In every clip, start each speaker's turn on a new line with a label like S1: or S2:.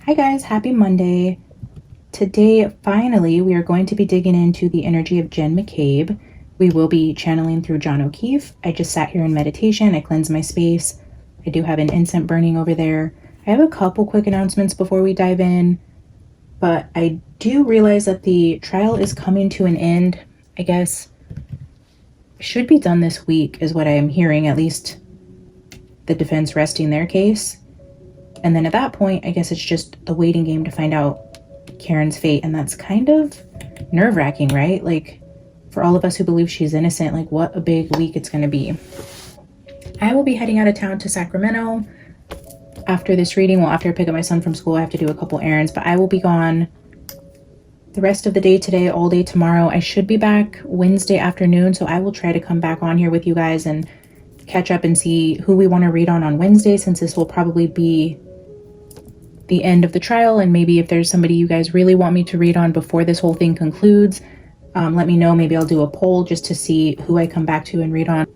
S1: Hi guys, happy Monday. Today, finally, we are going to be digging into the energy of Jen McCabe. We will be channeling through John O'Keefe. I just sat here in meditation. I cleansed my space. I do have an incense burning over there. I have a couple quick announcements before we dive in, but I do realize that the trial is coming to an end. I guess it should be done this week is what I am hearing, at least the defense resting their case. And then at that point, I guess it's just the waiting game to find out Karen's fate. And that's kind of nerve-wracking, right? Like, for all of us who believe she's innocent, like, what a big week it's going to be. I will be heading out of town to Sacramento after this reading. Well, after I pick up my son from school, I have to do a couple errands, but I will be gone the rest of the day today, all day tomorrow. I should be back Wednesday afternoon, so I will try to come back on here with you guys and catch up and see who we want to read on Wednesday, since this will probably be the end of the trial. And maybe if there's somebody you guys really want me to read on before this whole thing concludes, let me know. Maybe I'll do a poll just to see who I come back to and read on.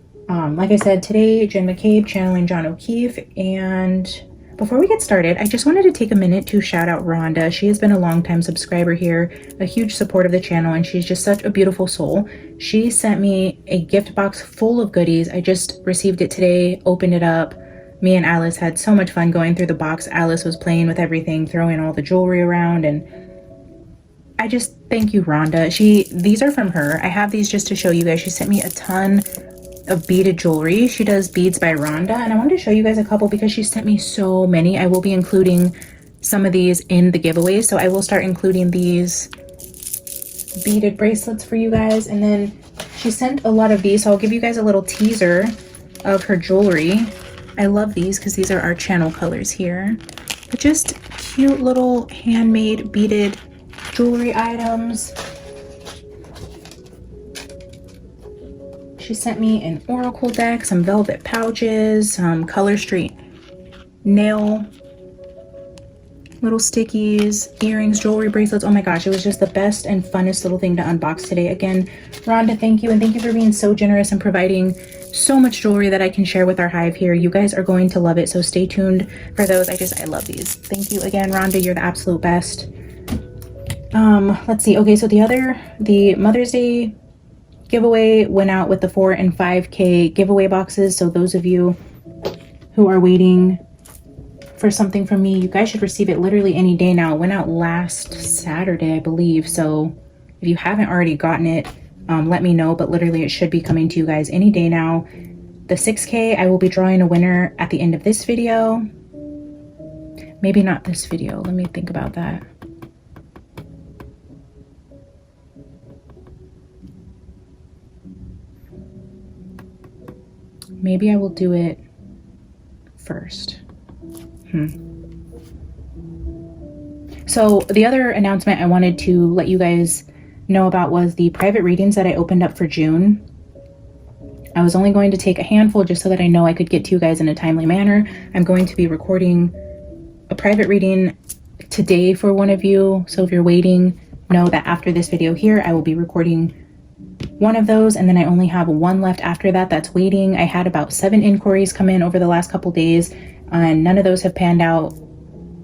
S1: Like I said, today, Jen McCabe channeling John O'Keefe. And before we get started, I just wanted to take a minute to shout out Rhonda. She has been a longtime subscriber here, a huge support of the channel, and she's just such a beautiful soul. She sent me a gift box full of goodies. I just received it today, opened it up. Me and Alice had so much fun going through the box. Alice was playing with everything, throwing all the jewelry around, and I just thank you, Rhonda. These are from her. I have these just to show you guys. She sent me a ton of beaded jewelry. She does Beads by Rhonda, and I wanted to show you guys a couple because she sent me so many. I will be including some of these in the giveaway, so I will start including these beaded bracelets for you guys. And then she sent a lot of these, so I'll give you guys a little teaser of her jewelry. I love these because these are our channel colors here. But just cute little handmade beaded jewelry items. She sent me an oracle deck, some velvet pouches, some Color Street nail, little stickies, earrings, jewelry, bracelets. Oh my gosh, it was just the best and funnest little thing to unbox today. Again, Rhonda, thank you. And thank you for being so generous and providing so much jewelry that I can share with our hive here. You guys are going to love it, so stay tuned for those. I love these. Thank you again, Rhonda. You're the absolute best. Let's see. Okay, so the Mother's Day giveaway went out with the 4 and 5K giveaway boxes. So those of you who are waiting for something from me, you guys should receive it literally any day now. It went out last Saturday, I believe. So if you haven't already gotten it, let me know, but literally it should be coming to you guys any day now. The 6K, I will be drawing a winner at the end of this video. Maybe not this video. Let me think about that. Maybe I will do it first. So the other announcement I wanted to let you guys know about was the private readings that I opened up for June. I was only going to take a handful just so that I know I could get to you guys in a timely manner. I'm going to be recording a private reading today for one of you. So if you're waiting, know that after this video here, I will be recording one of those, and then I only have one left after that that's waiting. I had about 7 inquiries come in over the last couple days, and none of those have panned out.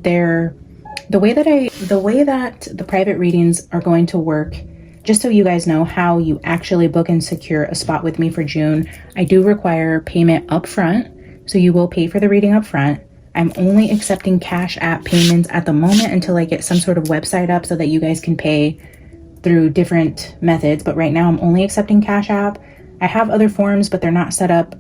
S1: The way that the private readings are going to work, just so you guys know how you actually book and secure a spot with me for June, I do require payment up front. So you will pay for the reading up front. I'm only accepting Cash App payments at the moment until I get some sort of website up so that you guys can pay through different methods. But right now I'm only accepting Cash App. I have other forms, but they're not set up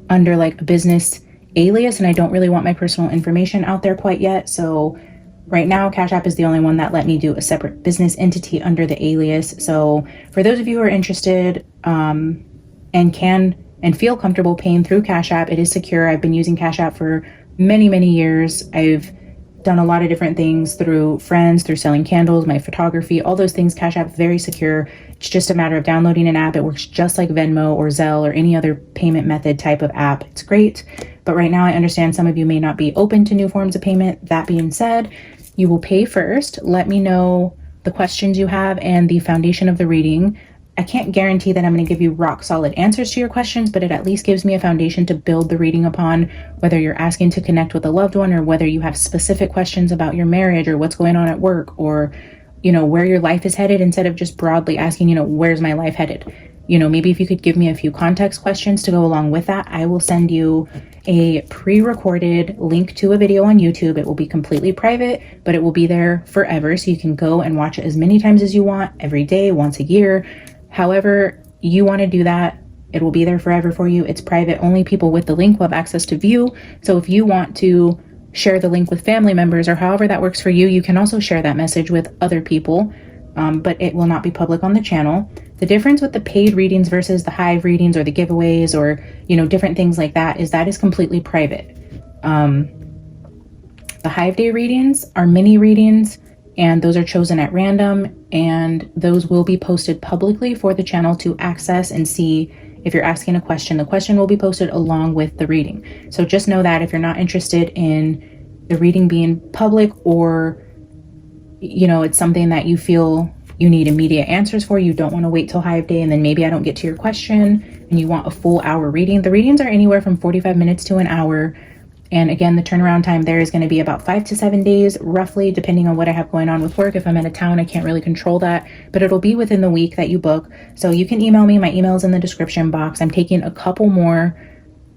S1: under like a business alias, and I don't really want my personal information out there quite yet. So right now, Cash App is the only one that let me do a separate business entity under the alias. So for those of you who are interested and can and feel comfortable paying through Cash App, it is secure. I've been using Cash App for many, many years. I've done a lot of different things through friends, through selling candles, my photography, all those things. Cash App is very secure. It's just a matter of downloading an app. It works just like Venmo or Zelle or any other payment method type of app. It's great. But right now I understand some of you may not be open to new forms of payment. That being said, you will pay first. Let me know the questions you have and the foundation of the reading. I can't guarantee that I'm going to give you rock solid answers to your questions, but it at least gives me a foundation to build the reading upon, whether you're asking to connect with a loved one or whether you have specific questions about your marriage or what's going on at work or, you know, where your life is headed, instead of just broadly asking, you know, where's my life headed? You know, maybe if you could give me a few context questions to go along with that, I will send you a pre-recorded link to a video on YouTube. It will be completely private, but it will be there forever. So you can go and watch it as many times as you want, every day, once a year. However you want to do that, it will be there forever for you. It's private. Only people with the link will have access to view. So if you want to share the link with family members or however that works for you, you can also share that message with other people, but it will not be public on the channel. The difference with the paid readings versus the Hive readings or the giveaways or, you know, different things like that is completely private. The Hive Day readings are mini readings, and those are chosen at random, and those will be posted publicly for the channel to access and see. If you're asking a question, the question will be posted along with the reading. So just know that if you're not interested in the reading being public, or, you know, it's something that you feel you need immediate answers for, you don't want to wait till Hive Day and then maybe I don't get to your question and you want a full hour reading. The readings are anywhere from 45 minutes to an hour. And again, the turnaround time there is going to be about 5 to 7 days, roughly, depending on what I have going on with work. If I'm out of town, I can't really control that, but it'll be within the week that you book. So you can email me. My email is in the description box. I'm taking a couple more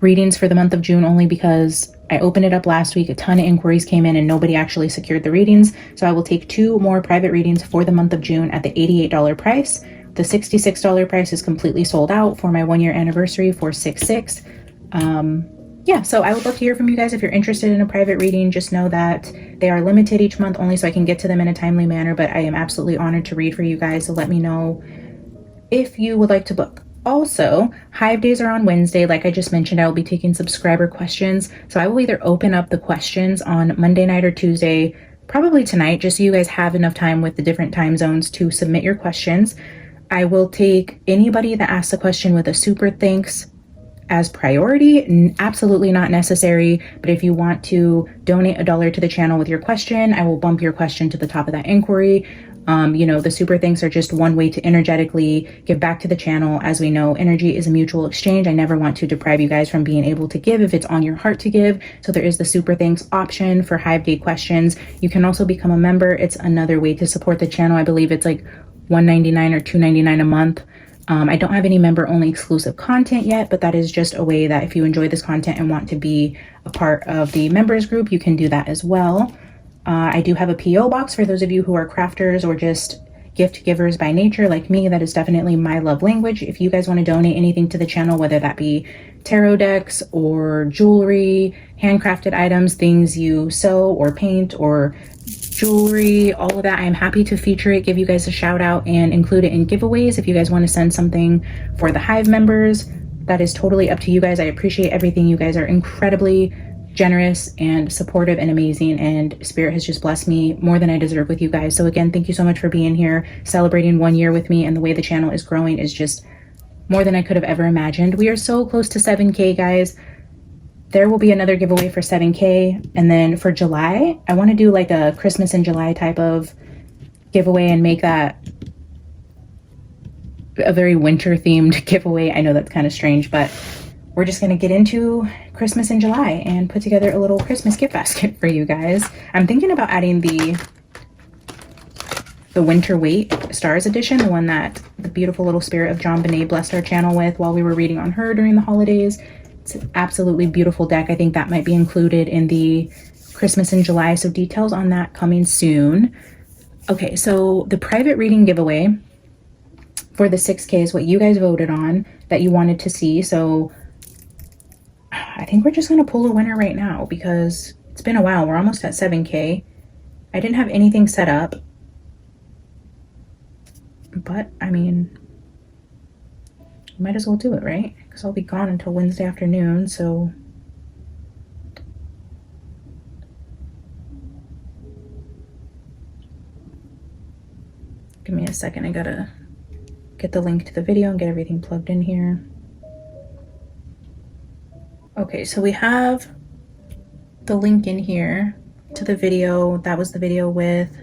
S1: readings for the month of June only because I opened it up last week. A ton of inquiries came in and nobody actually secured the readings. So I will take 2 more private readings for the month of June at the $88 price. The $66 price is completely sold out for my 1-year anniversary for 6/6. Yeah, so I would love to hear from you guys. If you're interested in a private reading, just know that they are limited each month only so I can get to them in a timely manner, but I am absolutely honored to read for you guys. So let me know if you would like to book. Also, Hive Days are on Wednesday. Like I just mentioned, I will be taking subscriber questions. So I will either open up the questions on Monday night or Tuesday, probably tonight, just so you guys have enough time with the different time zones to submit your questions. I will take anybody that asks a question with a super thanks as priority. Absolutely not necessary, but if you want to donate $1 to the channel with your question, I will bump your question to the top of that inquiry. You know, the super thanks are just one way to energetically give back to the channel. As we know, energy is a mutual exchange. I never want to deprive you guys from being able to give if it's on your heart to give. So there is the super thanks option for Hive Day questions. You can also become a member. It's another way to support the channel. I believe it's like $1.99 or $2.99 a month. I don't have any member only exclusive content yet, but that is just a way that if you enjoy this content and want to be a part of the members group, you can do that as well. I do have a PO box for those of you who are crafters or just gift givers by nature like me. That is definitely my love language. If you guys want to donate anything to the channel, whether that be tarot decks or jewelry, handcrafted items, things you sew or paint or jewelry, all of that, I am happy to feature it, give you guys a shout out, and include it in giveaways. If you guys want to send something for the Hive members, that is totally up to you guys. I appreciate everything. You guys are incredibly generous and supportive and amazing, and Spirit has just blessed me more than I deserve with you guys. So again, thank you so much for being here, celebrating 1 year with me, and the way the channel is growing is just more than I could have ever imagined. We are so close to 7K, guys. There will be another giveaway for 7K. And then for July, I want to do like a Christmas in July type of giveaway and make that a very winter themed giveaway. I know that's kind of strange, but we're just going to get into Christmas in July and put together a little Christmas gift basket for you guys. I'm thinking about adding the Winter Weight Stars edition, the one that the beautiful little spirit of John Bonet blessed our channel with while we were reading on her during the holidays. It's an absolutely beautiful deck. I think that might be included in the Christmas in July, so details on that coming soon. Okay, so the private reading giveaway for the 6K is what you guys voted on that you wanted to see. So I think we're just going to pull a winner right now because it's been a while. We're almost at 7K. I didn't have anything set up, but I mean, might as well do it, right? Because I'll be gone until Wednesday afternoon, so give me a second. I gotta get the link to the video and get everything plugged in here. Okay, so we have the link in here to the video. That was the video with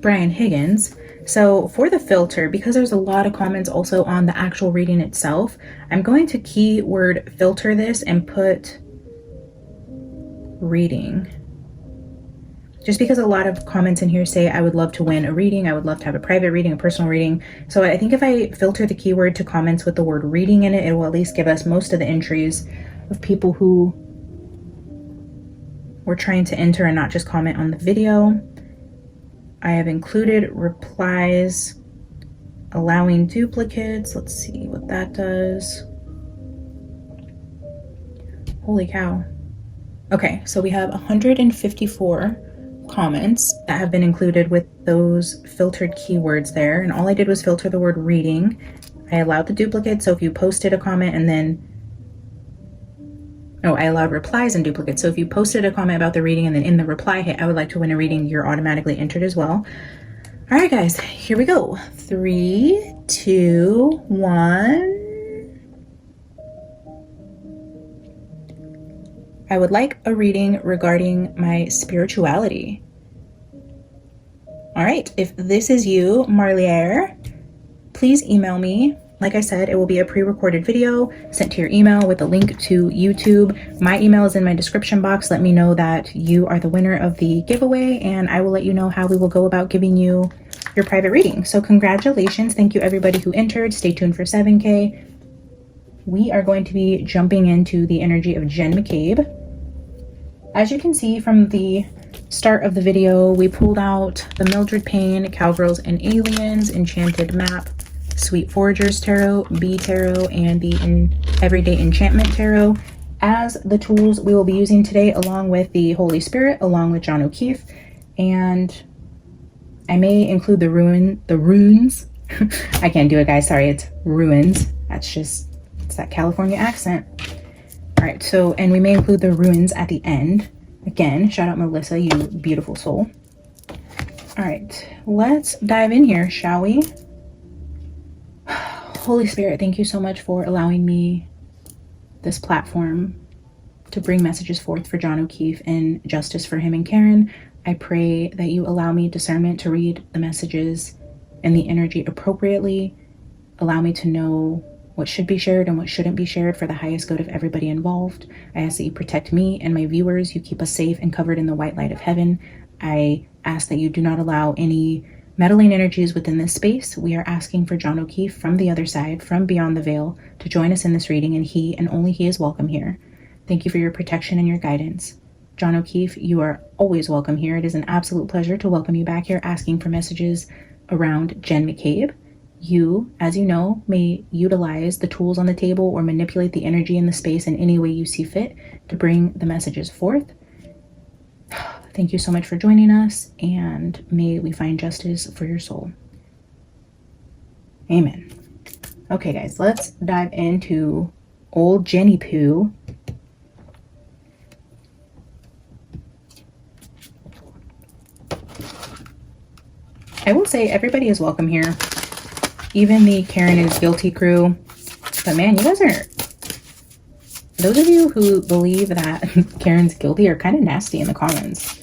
S1: Brian Higgins. So for the filter, because there's a lot of comments also on the actual reading itself, I'm going to keyword filter this and put reading. Just because a lot of comments in here say, I would love to win a reading, I would love to have a private reading, a personal reading. So I think if I filter the keyword to comments with the word reading in it, it will at least give us most of the entries of people who were trying to enter and not just comment on the video. I have included replies, allowing duplicates. Let's see what that does. Holy cow. Okay, so we have 154 comments that have been included with those filtered keywords there, and all I did was filter the word reading. I allowed the duplicate, so if you posted a comment and then I allowed replies and duplicates. So if you posted a comment about the reading and then in the reply hit, I would like to win a reading, you're automatically entered as well. All right, guys, here we go. 3, 2, 1. I would like a reading regarding my spirituality. All right, if this is you, Marliere, please email me. Like I said, it will be a pre-recorded video sent to your email with a link to YouTube. My email is in my description box. Let me know that you are the winner of the giveaway, and I will let you know how we will go about giving you your private reading. So congratulations. Thank you everybody who entered. Stay tuned for 7K. We are going to be jumping into the energy of Jen McCabe. As you can see from the start of the video, we pulled out the Mildred Payne Cowgirls and Aliens Enchanted Map, Sweet Foragers Tarot, Bee Tarot, and the Everyday Enchantment Tarot as the tools we will be using today, along with the Holy Spirit, along with John O'Keefe. And I may include the runes. I can't do it, guys. Sorry, it's ruins. It's that California accent. All right, so, and we may include the ruins at the end. Again, shout out Melissa, you beautiful soul. All right, let's dive in here, shall we? Holy Spirit, thank you so much for allowing me this platform to bring messages forth for John O'Keefe and justice for him and Karen. I pray that you allow me discernment to read the messages and the energy appropriately. Allow me to know what should be shared and what shouldn't be shared for the highest good of everybody involved. I ask that you protect me and my viewers. You keep us safe and covered in the white light of heaven. I ask that you do not allow any meddling energies within this space. We are asking for John O'Keefe from the other side, from beyond the veil, to join us in this reading, and he and only he is welcome here. Thank you for your protection and your guidance. John O'Keefe, you are always welcome here. It is an absolute pleasure to welcome you back here, asking for messages around Jen McCabe. You, as you know, may utilize the tools on the table or manipulate the energy in the space in any way you see fit to bring the messages forth. Thank you so much for joining us, and may we find justice for your soul. Amen. Okay, guys, let's dive into old Jenny Poo. I will say everybody is welcome here. Even the Karen is guilty crew. But man, you guys are... Those of you who believe that Karen's guilty are kind of nasty in the comments.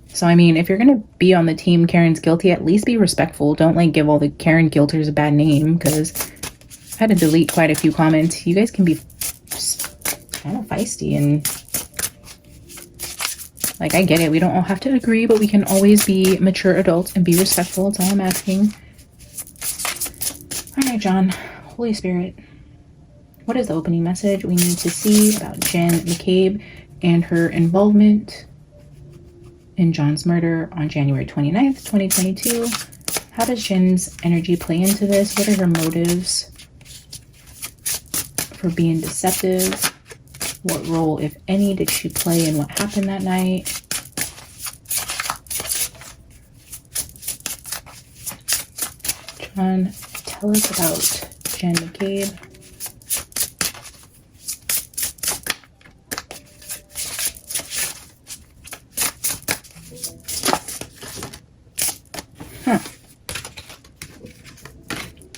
S1: So, I mean, if you're going to be on the team Karen's guilty, at least be respectful. Don't, like, give all the Karen guilters a bad name, because I had to delete quite a few comments. You guys can be kind of feisty, and, like, I get it. We don't all have to agree, but we can always be mature adults and be respectful. That's all I'm asking. All right, John. Holy Spirit. What is the opening message we need to see about Jen McCabe and her involvement in John's murder on January 29th, 2022? How does Jen's energy play into this? What are her motives for being deceptive? What role, if any, did she play in what happened that night? John, tell us about Jen McCabe.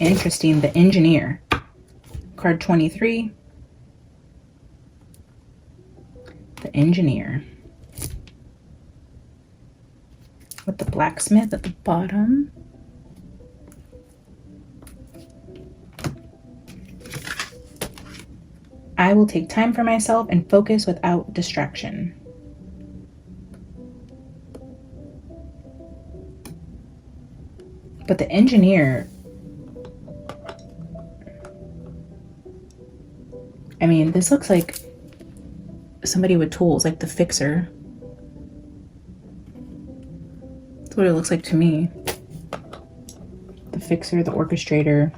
S1: Interesting. The Engineer. Card 23. The Engineer. With the Blacksmith at the bottom. I will take time for myself and focus without distraction. But the engineer, I mean, this looks like somebody with tools, like the fixer. That's what it looks like to me. The fixer, the orchestrator.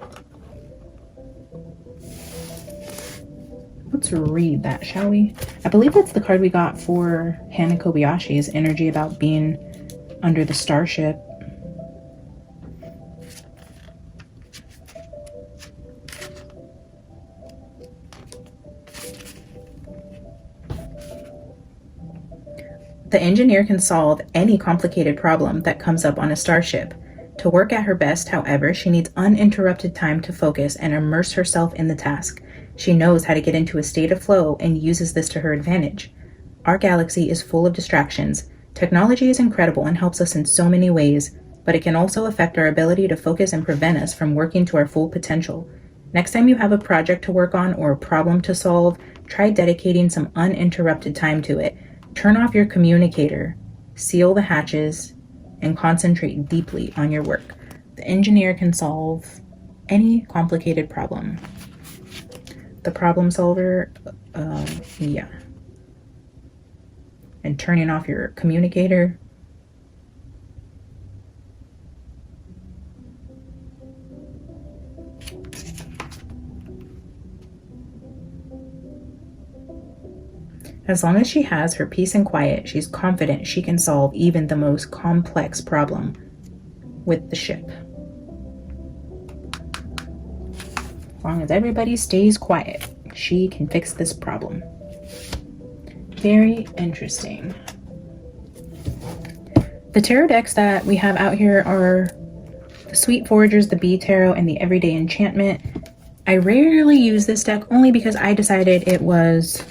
S1: Let's read that, shall we? I believe that's the card we got for Hana Kobayashi's energy about being under the starship. The engineer can solve any complicated problem that comes up on a starship. To work at her best, however, she needs uninterrupted time to focus and immerse herself in the task. She knows how to get into a state of flow and uses this to her advantage. Our galaxy is full of distractions. Technology is incredible and helps us in so many ways, but it can also affect our ability to focus and prevent us from working to our full potential. Next time you have a project to work on or a problem to solve, try dedicating some uninterrupted time to it. Turn off your communicator, seal the hatches, and concentrate deeply on your work. The engineer can solve any complicated problem. The problem solver, yeah. And turning off your communicator. As long as she has her peace and quiet, she's confident she can solve even the most complex problem with the ship. As long as everybody stays quiet, she can fix this problem. Very interesting. The tarot decks that we have out here are the Sweet Foragers, the Bee Tarot, and the Everyday Enchantment. I rarely use this deck only because I decided it was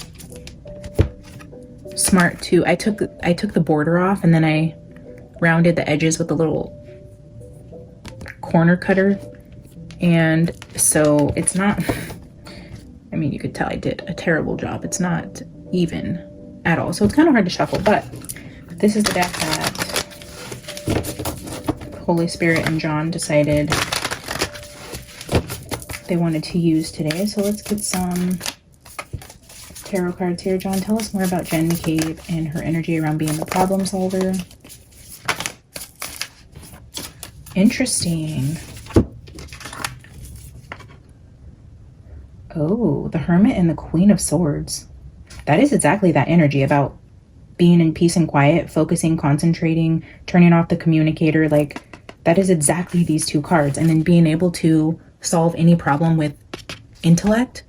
S1: smart to, I took the border off and then I rounded the edges with a little corner cutter, and so it's not, I mean, you could tell I did a terrible job. It's not even at all, so it's kind of hard to shuffle, but this is the deck that Holy Spirit and John decided they wanted to use today. So let's get some tarot cards here. John, tell us more about Jen McCabe and her energy around being the problem solver. Interesting. Oh, the Hermit and the Queen of Swords. That is exactly that energy about being in peace and quiet, focusing, concentrating, turning off the communicator. Like, that is exactly these two cards. And then being able to solve any problem with intellect.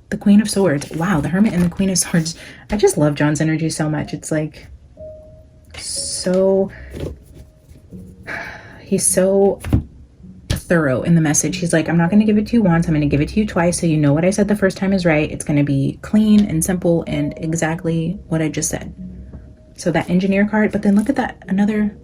S1: The Queen of Swords. Wow, the Hermit and the Queen of Swords. I just love John's energy so much. It's like so, he's so thorough in the message. He's like, I'm not going to give it to you once. I'm going to give it to you twice so you know what I said the first time is right. It's going to be clean and simple and exactly what I just said. So that engineer card, but then look at that, another.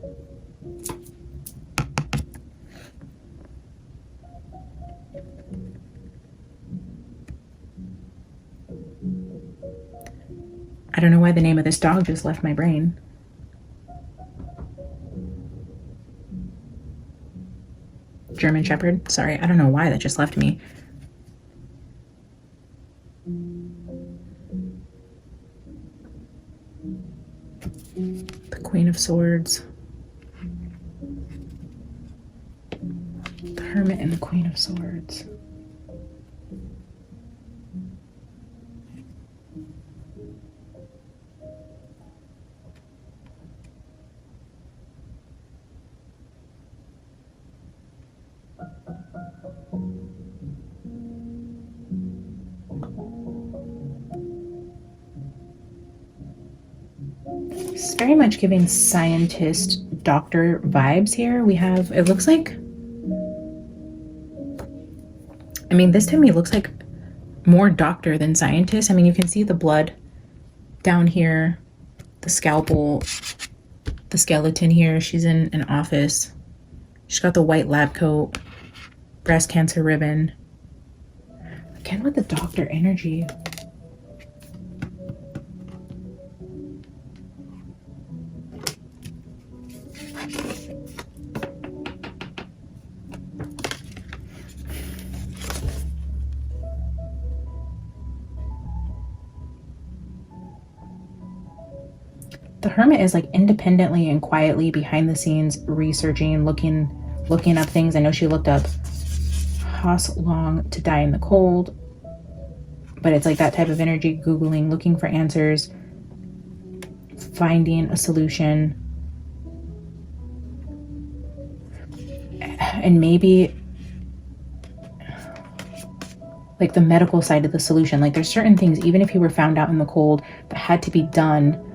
S1: I don't know why the name of this dog just left my brain. German Shepherd. Sorry, I don't know why that just left me. The Queen of Swords. The Hermit and the Queen of Swords. It's very much giving scientist doctor vibes here. We have, it looks like, I mean, this to me looks like more doctor than scientist. I mean, you can see the blood down here, the scalpel, the skeleton here. She's in an office. She's got the white lab coat, breast cancer ribbon. Again with the doctor energy. The Hermit is like independently and quietly behind the scenes researching, looking up things. I know she looked up Haas Long to Die in the Cold, but it's like that type of energy, Googling, looking for answers, finding a solution. And maybe like the medical side of the solution. Like there's certain things, even if you were found out in the cold, that had to be done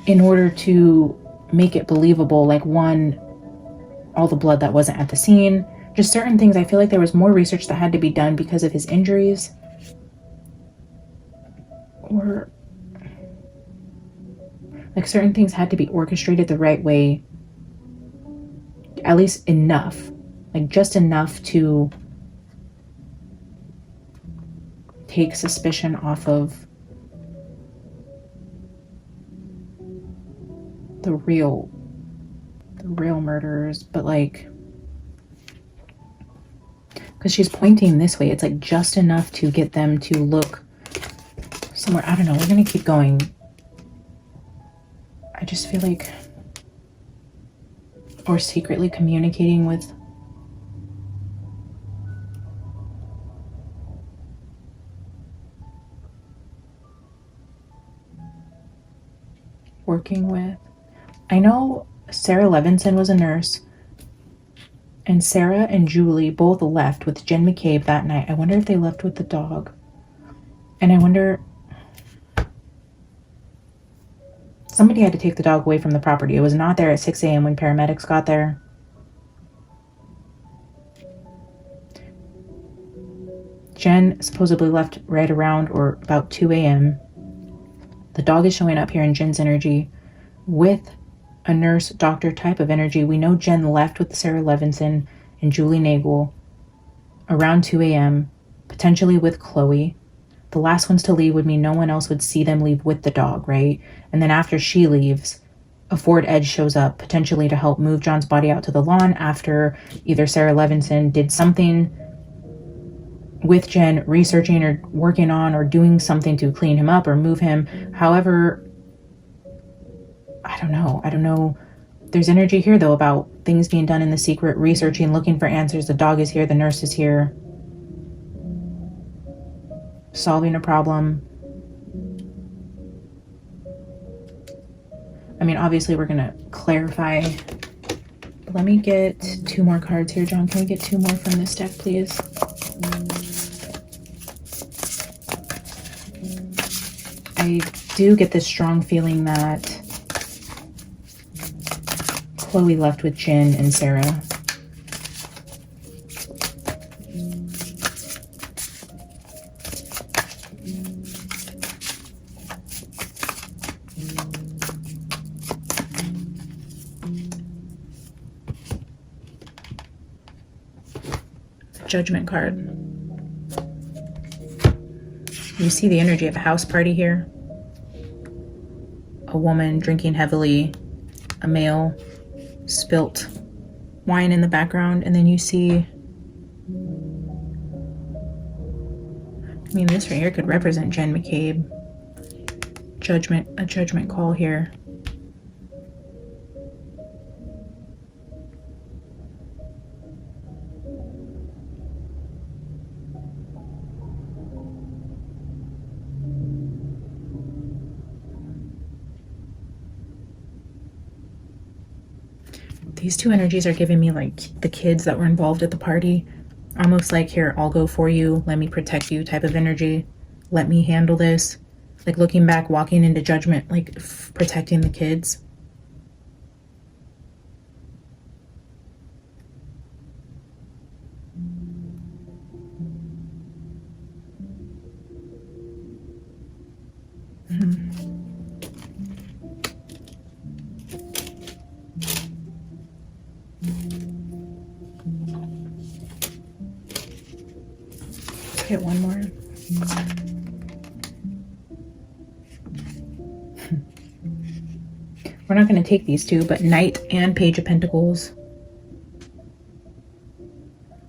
S1: in order to make it believable. Like one, all the blood that wasn't at the scene, just certain things. I feel like there was more research that had to be done because of his injuries, or like certain things had to be orchestrated the right way, at least enough, like just enough to take suspicion off of the real murderers. But like, because she's pointing this way, it's like just enough to get them to look somewhere. I don't know, we're gonna keep going. I just feel like, or secretly communicating with, working with. I know Sarah Levinson was a nurse, and Sarah and Julie both left with Jen McCabe that night. I wonder if they left with the dog. And I wonder, somebody had to take the dog away from the property. It was not there at 6 a.m. when paramedics got there. Jen supposedly left right around or about 2 a.m. The dog is showing up here in Jen's energy with a nurse doctor type of energy. We know Jen left with Sarah Levinson and Julie Nagel around 2 a.m., potentially with Chloe. The last ones to leave would mean no one else would see them leave with the dog, right? And then after she leaves, a Ford Edge shows up, potentially to help move John's body out to the lawn after either Sarah Levinson did something with Jen, researching or working on or doing something to clean him up or move him. However, I don't know. There's energy here though about things being done in the secret, researching, looking for answers. The dog is here, the nurse is here, solving a problem. I mean, obviously we're gonna clarify, but let me get 2 more cards here. John, can we get 2 more from this deck, please? I do get this strong feeling that Chloe left with Jen and Sarah. Judgment card. You see the energy of a house party here. A woman drinking heavily, a male, spilt wine in the background, and then you see, I mean, this right here could represent Jen McCabe. A judgment call here. These 2 energies are giving me like the kids that were involved at the party. Almost like, here, I'll go for you. Let me protect you type of energy. Let me handle this. Like looking back, walking into judgment, like protecting the kids. Hit one more. We're not going to take these 2, but Knight and Page of Pentacles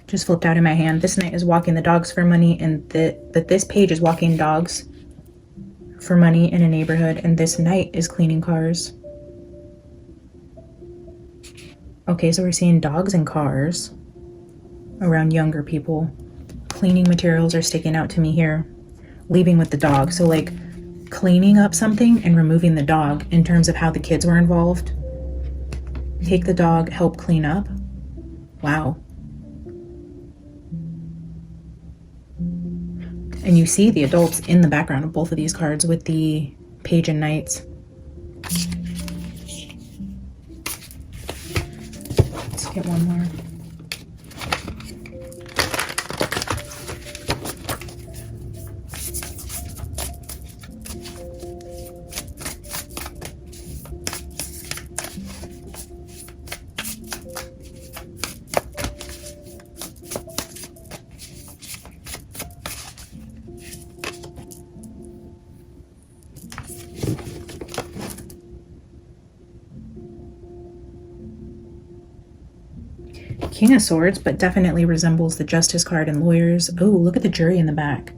S1: just flipped out in my hand. This Knight is walking the dogs for money, and that this Page is walking dogs for money in a neighborhood, and this knight is cleaning cars. Okay, so we're seeing dogs and cars around younger people. Cleaning materials are sticking out to me here. Leaving with the dog. So like cleaning up something and removing the dog in terms of how the kids were involved. Take the dog, help clean up. Wow. And you see the adults in the background of both of these cards with the page and knights. Let's get one more. King of Swords, but definitely resembles the Justice card and Lawyers. Oh, look at the jury in the back.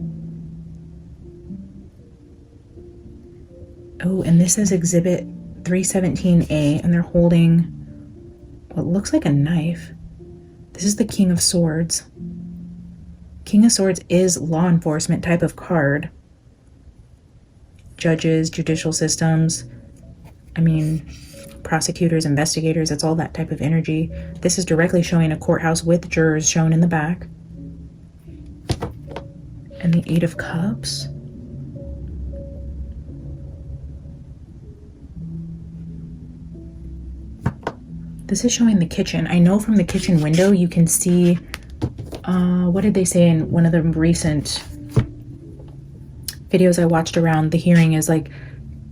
S1: Oh, and this is Exhibit 317A, and they're holding what looks like a knife. This is the King of Swords. King of Swords is law enforcement type of card. Judges, judicial systems, I mean, prosecutors, investigators, it's all that type of energy. This is directly showing a courthouse with jurors shown in the back. And the Eight of Cups. This is showing the kitchen. I know from the kitchen window you can see, what did they say in one of the recent videos I watched around the hearing, is like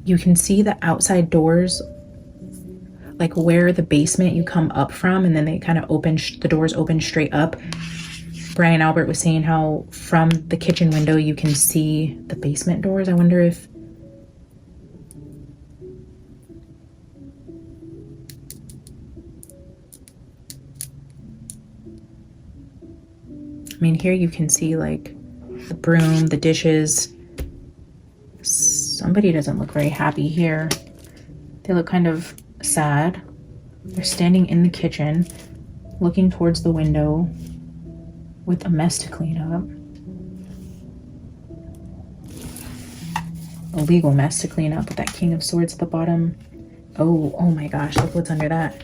S1: you can see the outside doors, like where the basement you come up from, and then they kind of open, the doors open straight up. Brian Albert was saying how from the kitchen window you can see the basement doors. I wonder if here you can see like the broom, the dishes. Somebody doesn't look very happy here. They look kind of sad. They're standing in the kitchen, looking towards the window with a mess to clean up. A legal mess to clean up with that King of Swords at the bottom. Oh my gosh, look what's under that.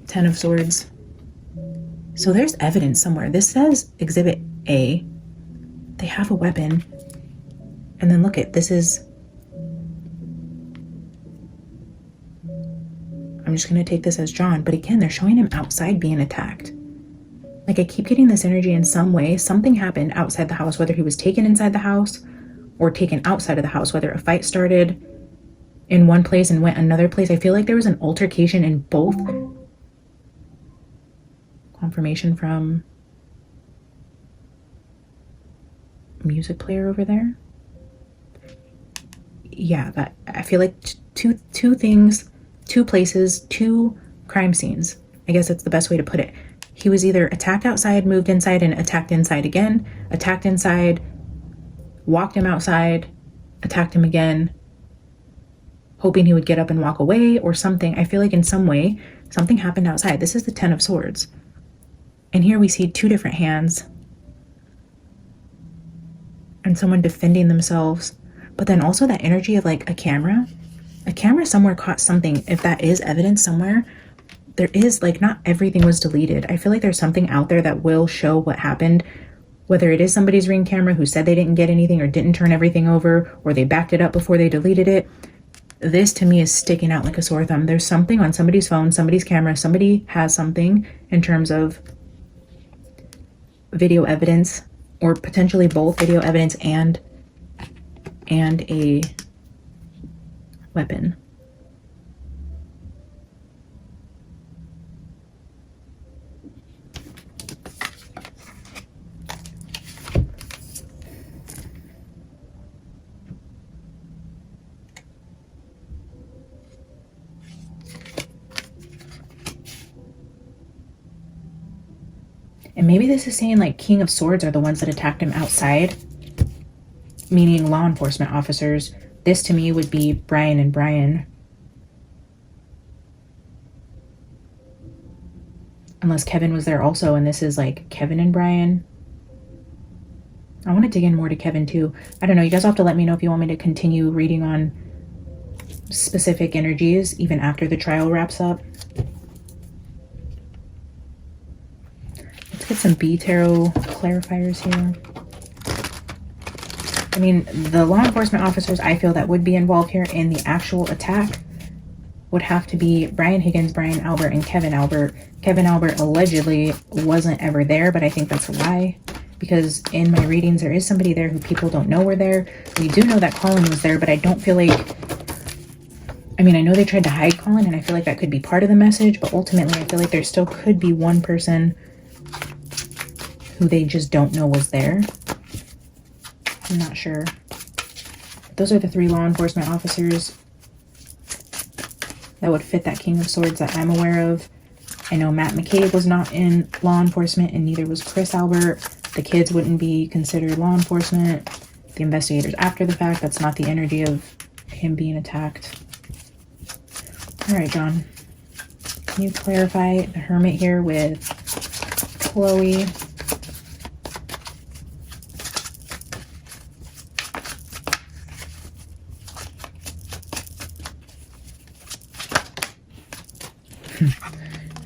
S1: 10 of Swords. So there's evidence somewhere. This says Exhibit A. They have a weapon. And then look at, this is, I'm just going to take this as John, but again, they're showing him outside being attacked. Like I keep getting this energy in some way. Something happened outside the house, whether he was taken inside the house or taken outside of the house, whether a fight started in one place and went another place. I feel like there was an altercation in both. Confirmation from music player over there. Yeah, that I feel like two things, two places, two crime scenes. I guess that's the best way to put it. He was either attacked outside, moved inside, and attacked inside again, attacked inside, walked him outside, attacked him again, hoping he would get up and walk away or something. I feel like in some way, something happened outside. This is the 10 of Swords. And here we see two different hands and someone defending themselves. But then also that energy of like a camera somewhere caught something. If that is evidence somewhere, there is like, not everything was deleted. I feel like there's something out there that will show what happened, whether it is somebody's Ring camera who said they didn't get anything or didn't turn everything over, or they backed it up before they deleted it. This to me is sticking out like a sore thumb. There's something on somebody's phone, somebody's camera, somebody has something in terms of video evidence, or potentially both video evidence and a weapon. And maybe this is saying like King of Swords are the ones that attacked him outside. meaning law enforcement officers. This to me would be Brian and Brian. Unless Kevin was there also, and this is like Kevin and Brian. I want to dig in more to Kevin too. I don't know. You guys have to let me know if you want me to continue reading on specific energies even after the trial wraps up. Let's get some B tarot clarifiers here. I mean, the law enforcement officers I feel that would be involved here in the actual attack would have to be Brian Higgins, Brian Albert, and Kevin Albert. Kevin Albert allegedly wasn't ever there, but I think that's a lie, because in my readings there is somebody there who people don't know were there. We do know that Colin was there, but I don't feel like, I mean, I know they tried to hide Colin, and I feel like that could be part of the message, but ultimately I feel like there still could be one person who they just don't know was there. I'm not sure. Those are the 3 law enforcement officers that would fit that King of Swords that I'm aware of. I know Matt McCabe was not in law enforcement, and neither was Chris Albert. The kids wouldn't be considered law enforcement. The investigators after the fact, that's not the energy of him being attacked. All right, John. Can you clarify the Hermit here with Chloe?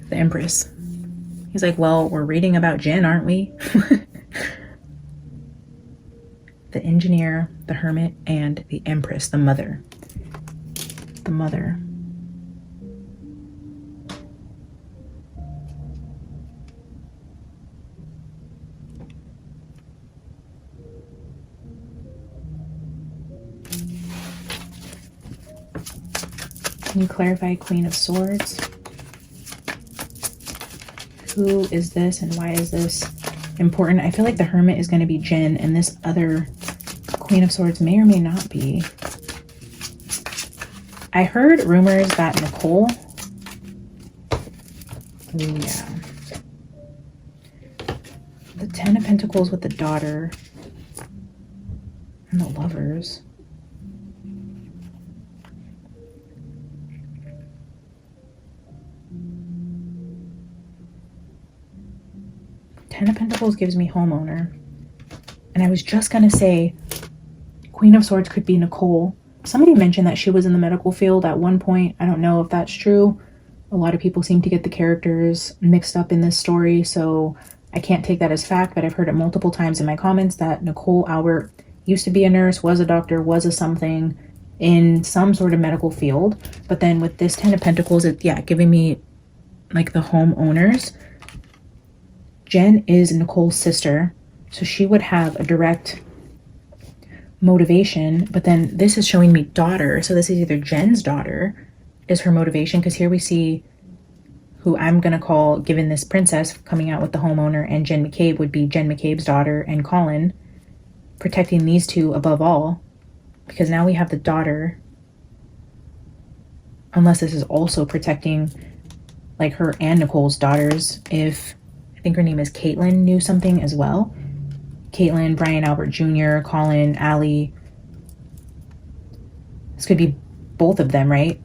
S1: The Empress. He's like, well, we're reading about Jen, aren't we? The Engineer, the Hermit, and the Empress, the Mother. The Mother. Can you clarify Queen of Swords? Who is this and why is this important? I feel like the Hermit is going to be Jen, and this other Queen of Swords may or may not be. I heard rumors that Nicole... Ooh, yeah. The 10 of Pentacles with the daughter. And the Lovers. Ten of Pentacles gives me homeowner. And I was just going to say Queen of Swords could be Nicole. Somebody mentioned that she was in the medical field at one point. I don't know if that's true. A lot of people seem to get the characters mixed up in this story, so I can't take that as fact, but I've heard it multiple times in my comments that Nicole Albert used to be a nurse, was a doctor, was a something in some sort of medical field. But then with this 10 of Pentacles, it's, yeah, giving me like the homeowners. Jen is Nicole's sister, so she would have a direct motivation, but then this is showing me daughter, so this is either Jen's daughter is her motivation, because here we see who I'm gonna call, given this princess coming out with the homeowner, and Jen McCabe would be Jen McCabe's daughter, and Colin protecting these two above all, because now we have the daughter, unless this is also protecting like her and Nicole's daughters. If I think her name is Caitlin knew something as well. Caitlin, Brian Albert Jr., Colin, Allie. This could be both of them, right?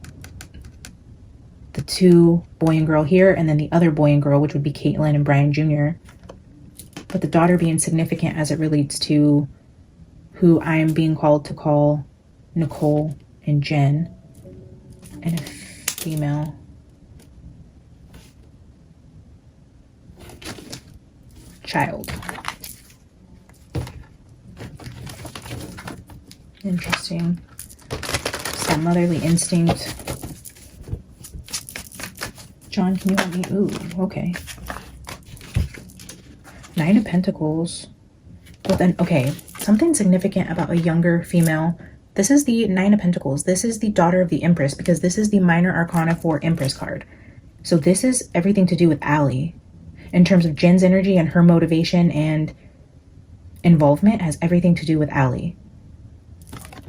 S1: The two boy and girl here, and then the other boy and girl, which would be Caitlin and Brian Jr. But the daughter being significant as it relates to who I am being called to call Nicole and Jen, and a female. Child. Interesting. It's that motherly instinct. John, can you help me? Ooh, okay. 9 of Pentacles. Well then, okay. Something significant about a younger female. This is the 9 of Pentacles. This is the daughter of the Empress, because this is the minor arcana for Empress card. So this is everything to do with Allie. In terms of Jen's energy and her motivation and involvement, has everything to do with Allie.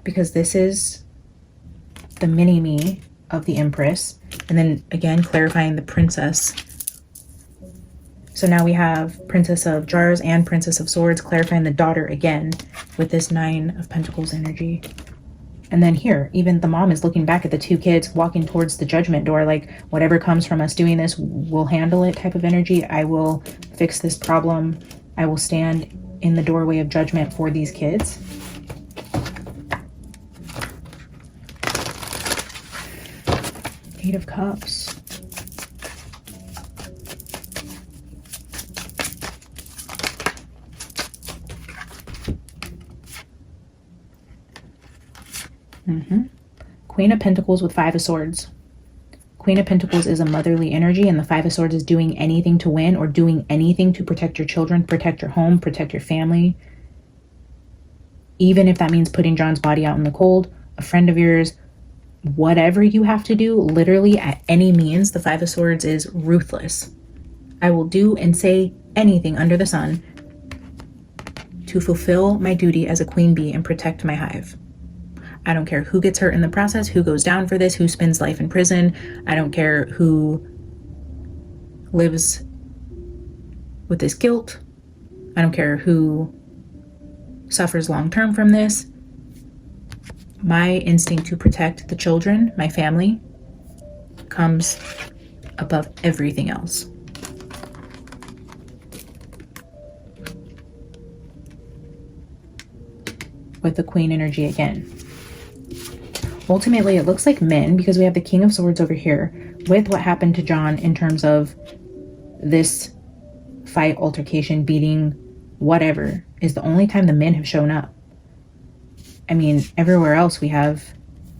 S1: Because this is the mini-me of the Empress. And then again, clarifying the princess. So now we have Princess of Jars and Princess of Swords, clarifying the daughter again with this 9 of Pentacles energy. And then here, even the mom is looking back at the 2 kids walking towards the judgment door, like, whatever comes from us doing this, we'll handle it type of energy. I will fix this problem. I will stand in the doorway of judgment for these kids. Eight of Cups. Queen of Pentacles with 5 of Swords. Queen of Pentacles is a motherly energy, and the 5 of Swords is doing anything to win or doing anything to protect your children, protect your home, protect your family. Even if that means putting John's body out in the cold, a friend of yours, whatever you have to do, literally at any means, the 5 of Swords is ruthless. I will do and say anything under the sun to fulfill my duty as a queen bee and protect my hive. I don't care who gets hurt in the process, who goes down for this, who spends life in prison. I don't care who lives with this guilt. I don't care who suffers long-term from this. My instinct to protect the children, my family, comes above everything else. With the Queen energy again. Ultimately, it looks like men, because we have the King of Swords over here, with what happened to John in terms of this fight, altercation, beating, whatever, is the only time the men have shown up. I mean, everywhere else we have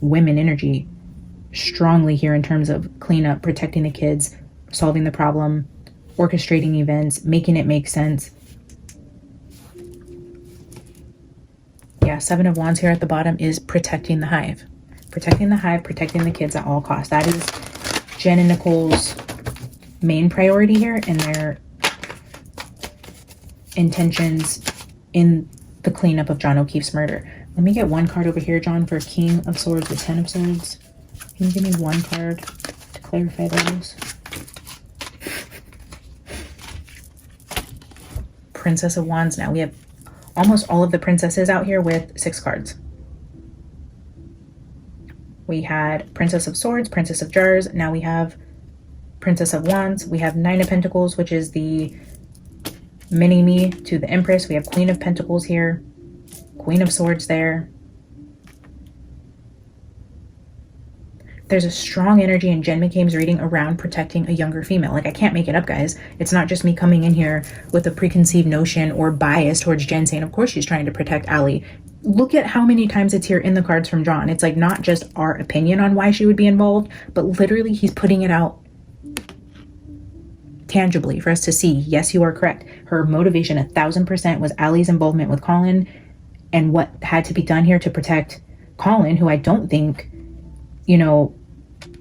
S1: women energy strongly here in terms of cleanup, protecting the kids, solving the problem, orchestrating events, making it make sense. Yeah, 7 of Wands here at the bottom is protecting the hive. Protecting the hive, protecting the kids at all costs. That is Jen and Nicole's main priority here, and their intentions in the cleanup of John O'Keefe's murder. Let me get one card over here, John, for King of Swords with 10 of Swords. Can you give me one card to clarify those? Princess of Wands now. We have almost all of the princesses out here with 6 cards. We had Princess of Swords, Princess of Jars. Now we have Princess of Wands. We have 9 of Pentacles, which is the mini-me to the Empress. We have Queen of Pentacles here. Queen of Swords there. There's a strong energy in Jen McCabe's reading around protecting a younger female. Like, I can't make it up, guys. It's not just me coming in here with a preconceived notion or bias towards Jen saying, of course she's trying to protect Allie. Look at how many times it's here in the cards from John. It's like not just our opinion on why she would be involved, but literally he's putting it out tangibly for us to see. Yes, you are correct. Her motivation 1000% was Allie's involvement with Colin and what had to be done here to protect Colin, who I don't think, you know,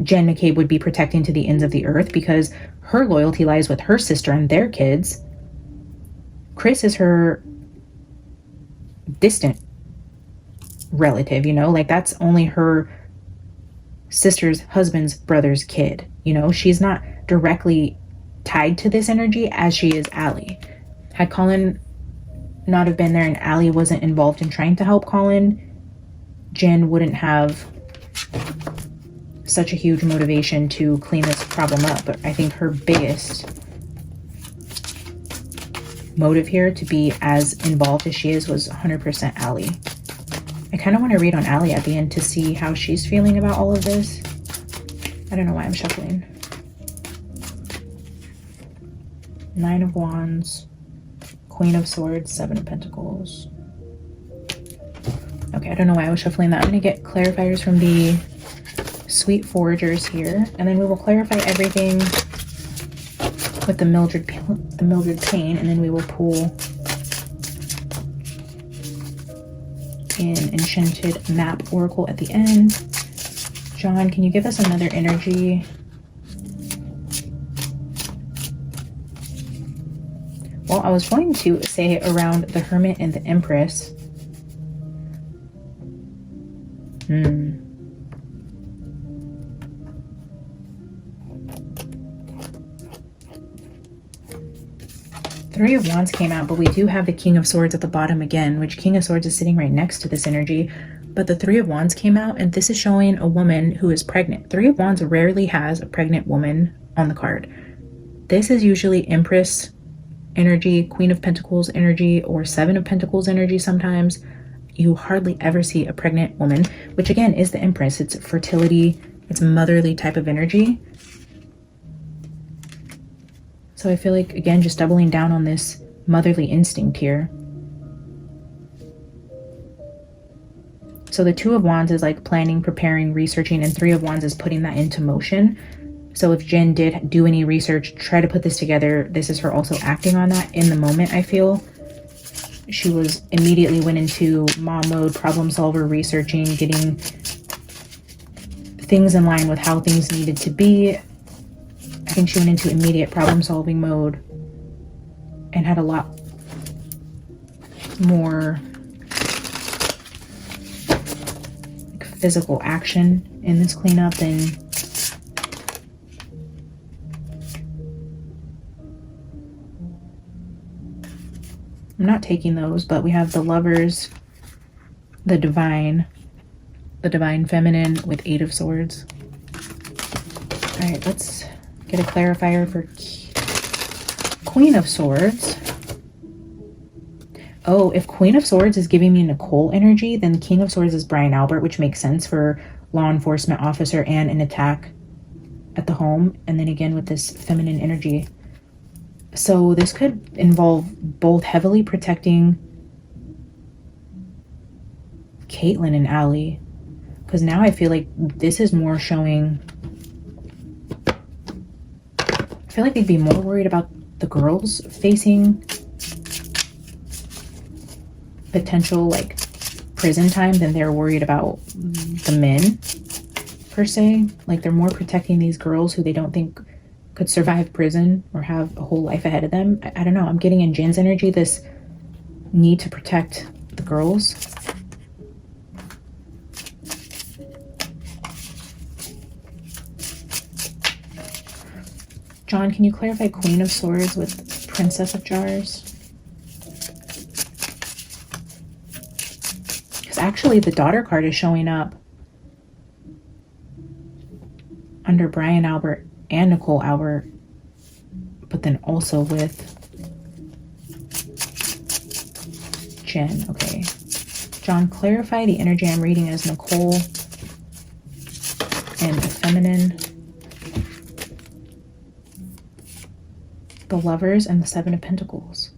S1: Jen McCabe would be protecting to the ends of the earth, because her loyalty lies with her sister and their kids. Chris is her distant relative, you know, like that's only her sister's husband's brother's kid. You know, she's not directly tied to this energy as she is Allie. Had Colin not have been there and Allie wasn't involved in trying to help Colin, Jen wouldn't have such a huge motivation to clean this problem up. But I think her biggest motive here to be as involved as she is was 100% Allie. I kind of want to read on Allie at the end to see how she's feeling about all of this. I don't know why I'm shuffling. 9 of Wands, Queen of Swords, 7 of Pentacles. Okay, I don't know why I was shuffling that. I'm going to get clarifiers from the Sweet Foragers here, and then we will clarify everything with the Mildred Payne, and then we will pull an Enchanted Map Oracle at the end. John, can you give us another energy? Well, I was going to say around the Hermit and the Empress. Three of Wands came out, but we do have the King of Swords at the bottom again, which King of Swords is sitting right next to this energy. But the Three of Wands came out, and this is showing a woman who is pregnant. Three of Wands rarely has a pregnant woman on the card. This is usually Empress energy, Queen of Pentacles energy, or Seven of Pentacles energy sometimes. You hardly ever see a pregnant woman, which again is the Empress. It's fertility, it's motherly type of energy. So I feel like, again, just doubling down on this motherly instinct here. So the Two of Wands is like planning, preparing, researching, and Three of Wands is putting that into motion. So if Jen did do any research, try to put this together, this is her also acting on that in the moment, I feel. She was immediately went into mom mode, problem solver, researching, getting things in line with how things needed to be. I think she went into immediate problem solving mode and had a lot more like physical action in this cleanup than I'm not taking those, but we have the Lovers, the Divine Feminine with Eight of Swords. All right, let's get a clarifier for Queen of Swords. Oh, if Queen of Swords is giving me Nicole energy, then King of Swords is Brian Albert, which makes sense for law enforcement officer and an attack at the home. And then again with this feminine energy. So this could involve both heavily protecting Caitlyn and Allie. Because now I feel like this is more showing... I feel like they'd be more worried about the girls facing potential like prison time than they're worried about the men per se. Like they're more protecting these girls who they don't think could survive prison or have a whole life ahead of them. I don't know. I'm getting in Jen's energy this need to protect the girls. John, can you clarify Queen of Swords with Princess of Jars? Because actually the daughter card is showing up under Brian Albert and Nicole Albert, but then also with Jen. Okay. John, clarify the energy I'm reading as Nicole and the feminine, the Lovers, and the Seven of Pentacles.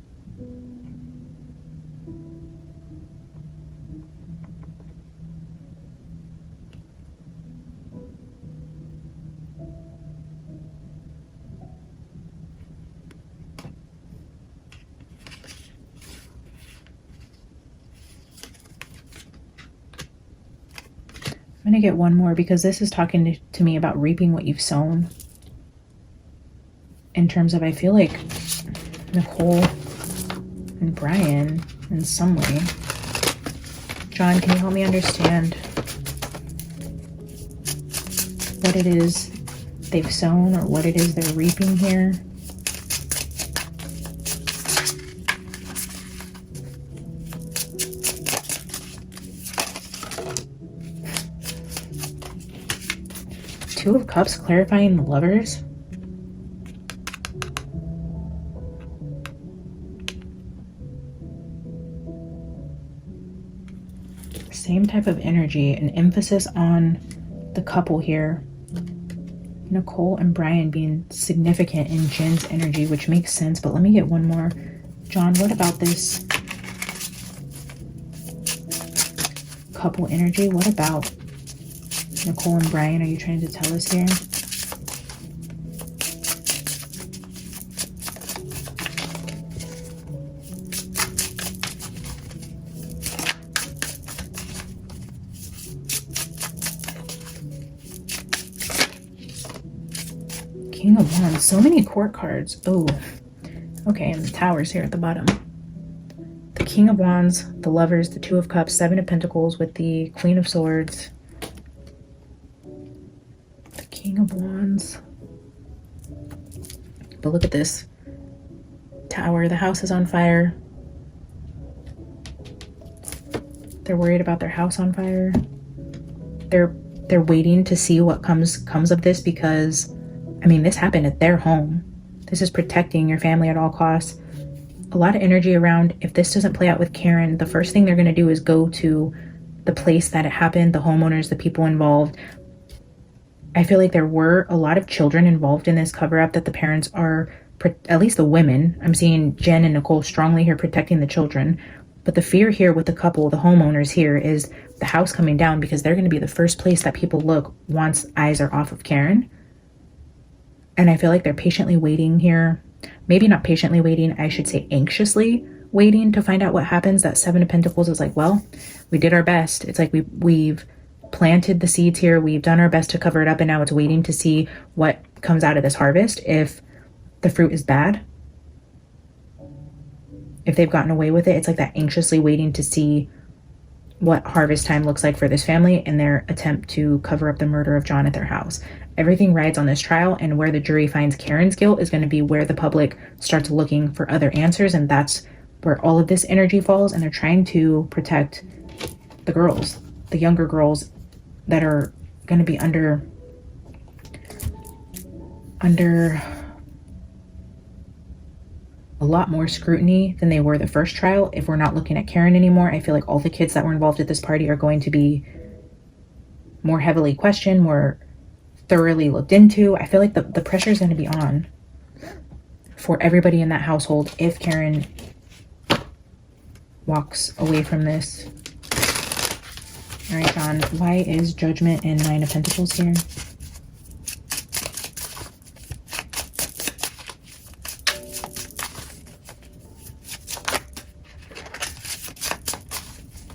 S1: I'm going to get one more because this is talking to me about reaping what you've sown. In terms of, I feel like Nicole and Brian in some way. John, can you help me understand what it is they've sown or what it is they're reaping here? Two of Cups clarifying the Lovers. Same type of energy, an emphasis on the couple here. Nicole and Brian being significant in Jen's energy, which makes sense, but let me get one more. John, what about this couple energy? What about Nicole and Brian? Are you trying to tell us here? King of Wands. So many court cards. Oh, okay. And the Towers here at the bottom. The King of Wands, the Lovers, the Two of Cups, Seven of Pentacles with the Queen of Swords. The King of Wands. But look at this. Tower, the house is on fire. They're worried about their house on fire. They're waiting to see what comes of this, because I mean, this happened at their home. This is protecting your family at all costs. A lot of energy around, if this doesn't play out with Karen, the first thing they're going to do is go to the place that it happened, the homeowners, the people involved. I feel like there were a lot of children involved in this cover-up that the parents are, at least the women. I'm seeing Jen and Nicole strongly here protecting the children. But the fear here with the couple, the homeowners here, is the house coming down, because they're going to be the first place that people look once eyes are off of Karen. And I feel like they're patiently waiting here. Maybe not patiently waiting, I should say anxiously waiting to find out what happens. That Seven of Pentacles is like, well, we did our best. It's like we've planted the seeds here. We've done our best to cover it up, and now it's waiting to see what comes out of this harvest. If the fruit is bad, if they've gotten away with it, it's like that anxiously waiting to see what harvest time looks like for this family in their attempt to cover up the murder of John at their house. Everything rides on this trial, and where the jury finds Karen's guilt is going to be where the public starts looking for other answers, and that's where all of this energy falls. And they're trying to protect the girls, the younger girls that are going to be under a lot more scrutiny than they were the first trial. If we're not looking at Karen anymore, I feel like all the kids that were involved at this party are going to be more heavily questioned, more thoroughly looked into. I feel like the pressure is going to be on for everybody in that household if Karen walks away from this. All right, John, why is Judgment and Nine of Pentacles here?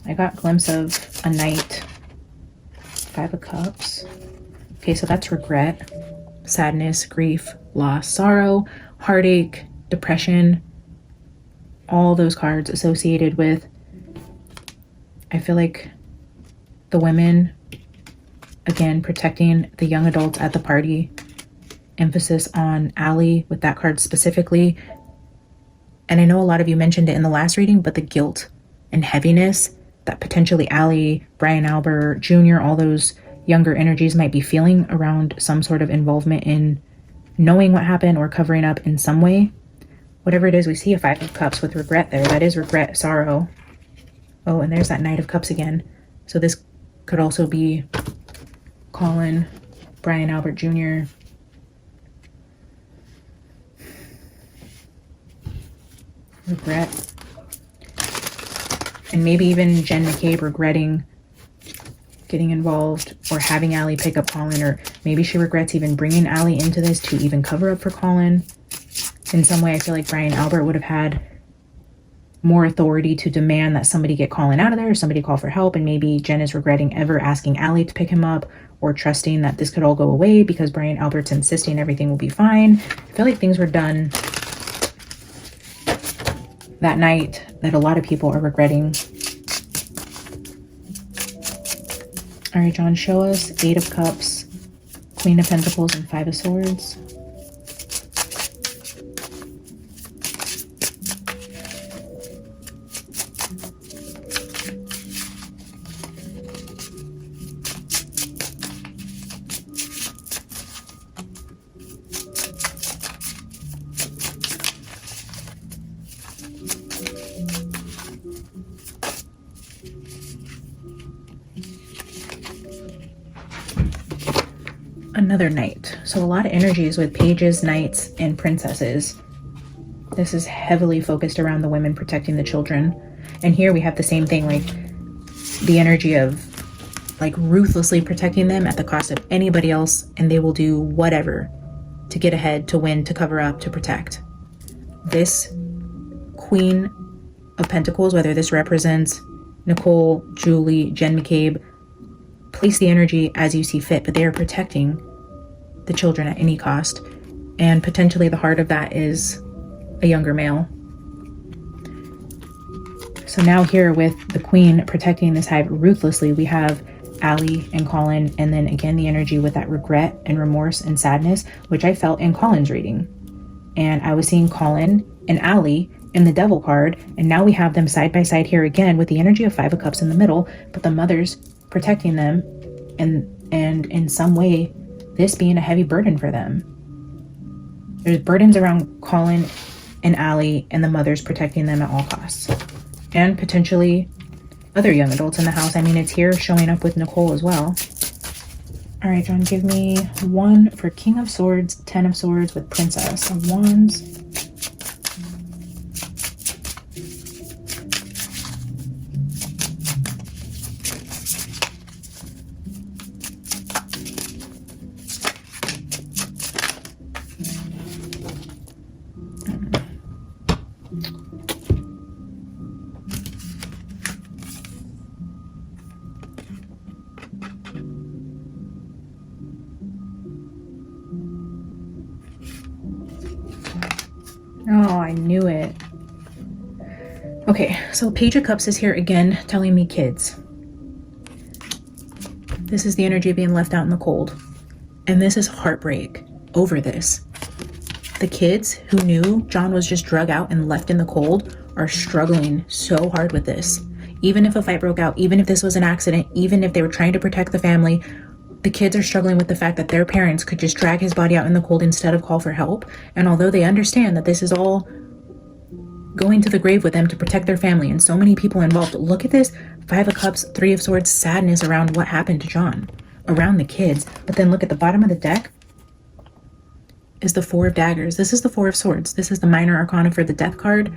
S1: I got a glimpse of a Knight, Five of Cups. Okay, so that's regret, sadness, grief, loss, sorrow, heartache, depression, all those cards associated with, I feel like, the women, again, protecting the young adults at the party. Emphasis on Allie with that card specifically. And I know a lot of you mentioned it in the last reading, but the guilt and heaviness that potentially Allie, Brian Albert Jr., all those younger energies might be feeling around some sort of involvement in knowing what happened or covering up in some way. Whatever it is, we see a Five of Cups with regret there. That is regret, sorrow. Oh, and there's that Knight of Cups again. So this could also be Colin, Brian Albert Jr. Regret. And maybe even Jen McCabe regretting getting involved or having Allie pick up Colin, or maybe she regrets even bringing Allie into this to even cover up for Colin. In some way, I feel like Brian Albert would have had more authority to demand that somebody get Colin out of there, or somebody call for help, and maybe Jen is regretting ever asking Allie to pick him up or trusting that this could all go away because Brian Albert's insisting everything will be fine. I feel like things were done that night that a lot of people are regretting. All right, John, show us Eight of Cups, Queen of Pentacles, and Five of Swords. Another Knight. So a lot of energies with pages, knights, and princesses. This is heavily focused around the women protecting the children. And here we have the same thing, like the energy of like ruthlessly protecting them at the cost of anybody else, and they will do whatever to get ahead, to win, to cover up, to protect. This Queen of Pentacles, whether this represents Nicole, Julie, Jen McCabe, place the energy as you see fit, but they are protecting the children at any cost. And potentially the heart of that is a younger male. So now here with the Queen protecting this hive ruthlessly, we have Allie and Colin, and then again the energy with that regret and remorse and sadness, which I felt in Colin's reading. And I was seeing Colin and Allie in the Devil card, and now we have them side by side here again with the energy of Five of Cups in the middle, but the mother's protecting them, and in some way, this being a heavy burden for them. There's burdens around Colin and Allie, and the mother's protecting them at all costs. And potentially other young adults in the house. I mean, it's here showing up with Nicole as well. All right, John, give me 1 for King of Swords, 10 of Swords with Princess of Wands. Oh, I knew it. Okay, so Page of Cups is here again, telling me kids. This is the energy of being left out in the cold. And this is heartbreak over this. The kids who knew John was just drug out and left in the cold are struggling so hard with this. Even if a fight broke out, even if this was an accident, even if they were trying to protect the family, the kids are struggling with the fact that their parents could just drag his body out in the cold instead of call for help. And although they understand that this is all going to the grave with them to protect their family and so many people involved, look at this. 5 of Cups, 3 of Swords, sadness around what happened to John, around the kids. But then look at the bottom of the deck is the 4 of Daggers. This is the 4 of Swords. This is the minor arcana for the Death card.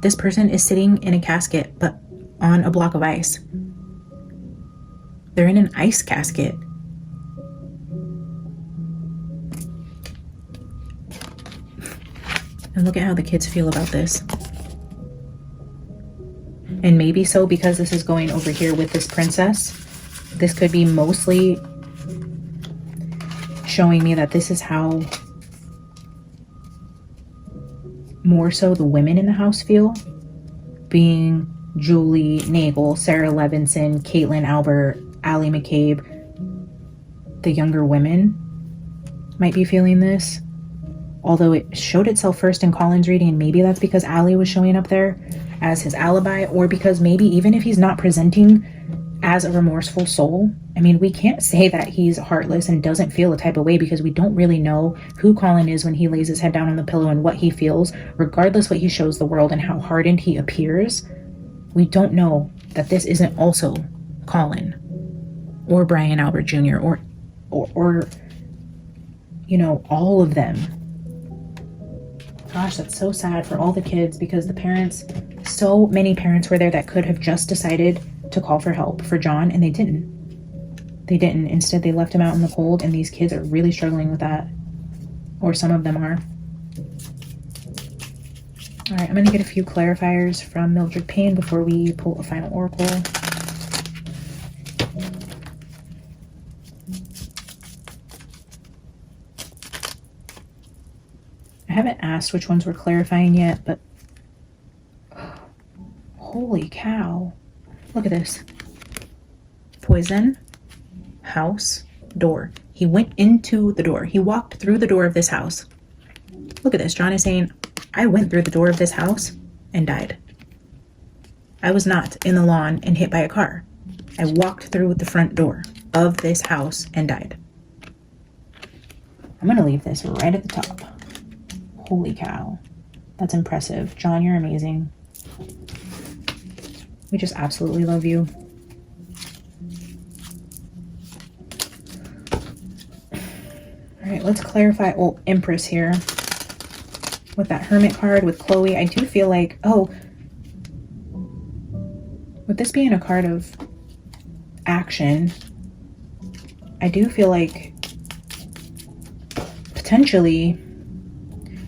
S1: This person is sitting in a casket, but on a block of ice. They're in an ice casket. And look at how the kids feel about this. And maybe so because this is going over here with this princess. This could be mostly showing me that this is how more so the women in the house feel. Being Julie Nagel, Sarah Levinson, Caitlin Albert, Allie McCabe. The younger women might be feeling this. Although it showed itself first in Colin's reading, and maybe that's because Allie was showing up there as his alibi, or because maybe even if he's not presenting as a remorseful soul, I mean, we can't say that he's heartless and doesn't feel a type of way because we don't really know who Colin is when he lays his head down on the pillow and what he feels, regardless what he shows the world and how hardened he appears. We don't know that this isn't also Colin or Brian Albert Jr. or you know, all of them. Gosh, that's so sad for all the kids because the parents, so many parents were there that could have just decided to call for help for John, and they didn't. They didn't. Instead, they left him out in the cold, and these kids are really struggling with that. Or some of them are. All right, I'm going to get a few clarifiers from Mildred Payne before we pull a final oracle. I haven't asked which ones we're clarifying yet, but holy cow. Look at this. Poison, house, door. He went into the door. He walked through the door of this house. Look at this. John is saying, I went through the door of this house and died. I was not in the lawn and hit by a car. I walked through the front door of this house and died. I'm going to leave this right at the top. Holy cow. That's impressive. John, you're amazing. We just absolutely love you. All right, let's clarify Empress here. With that Hermit card, with Chloe, I do feel like, oh, with this being a card of action, I do feel like potentially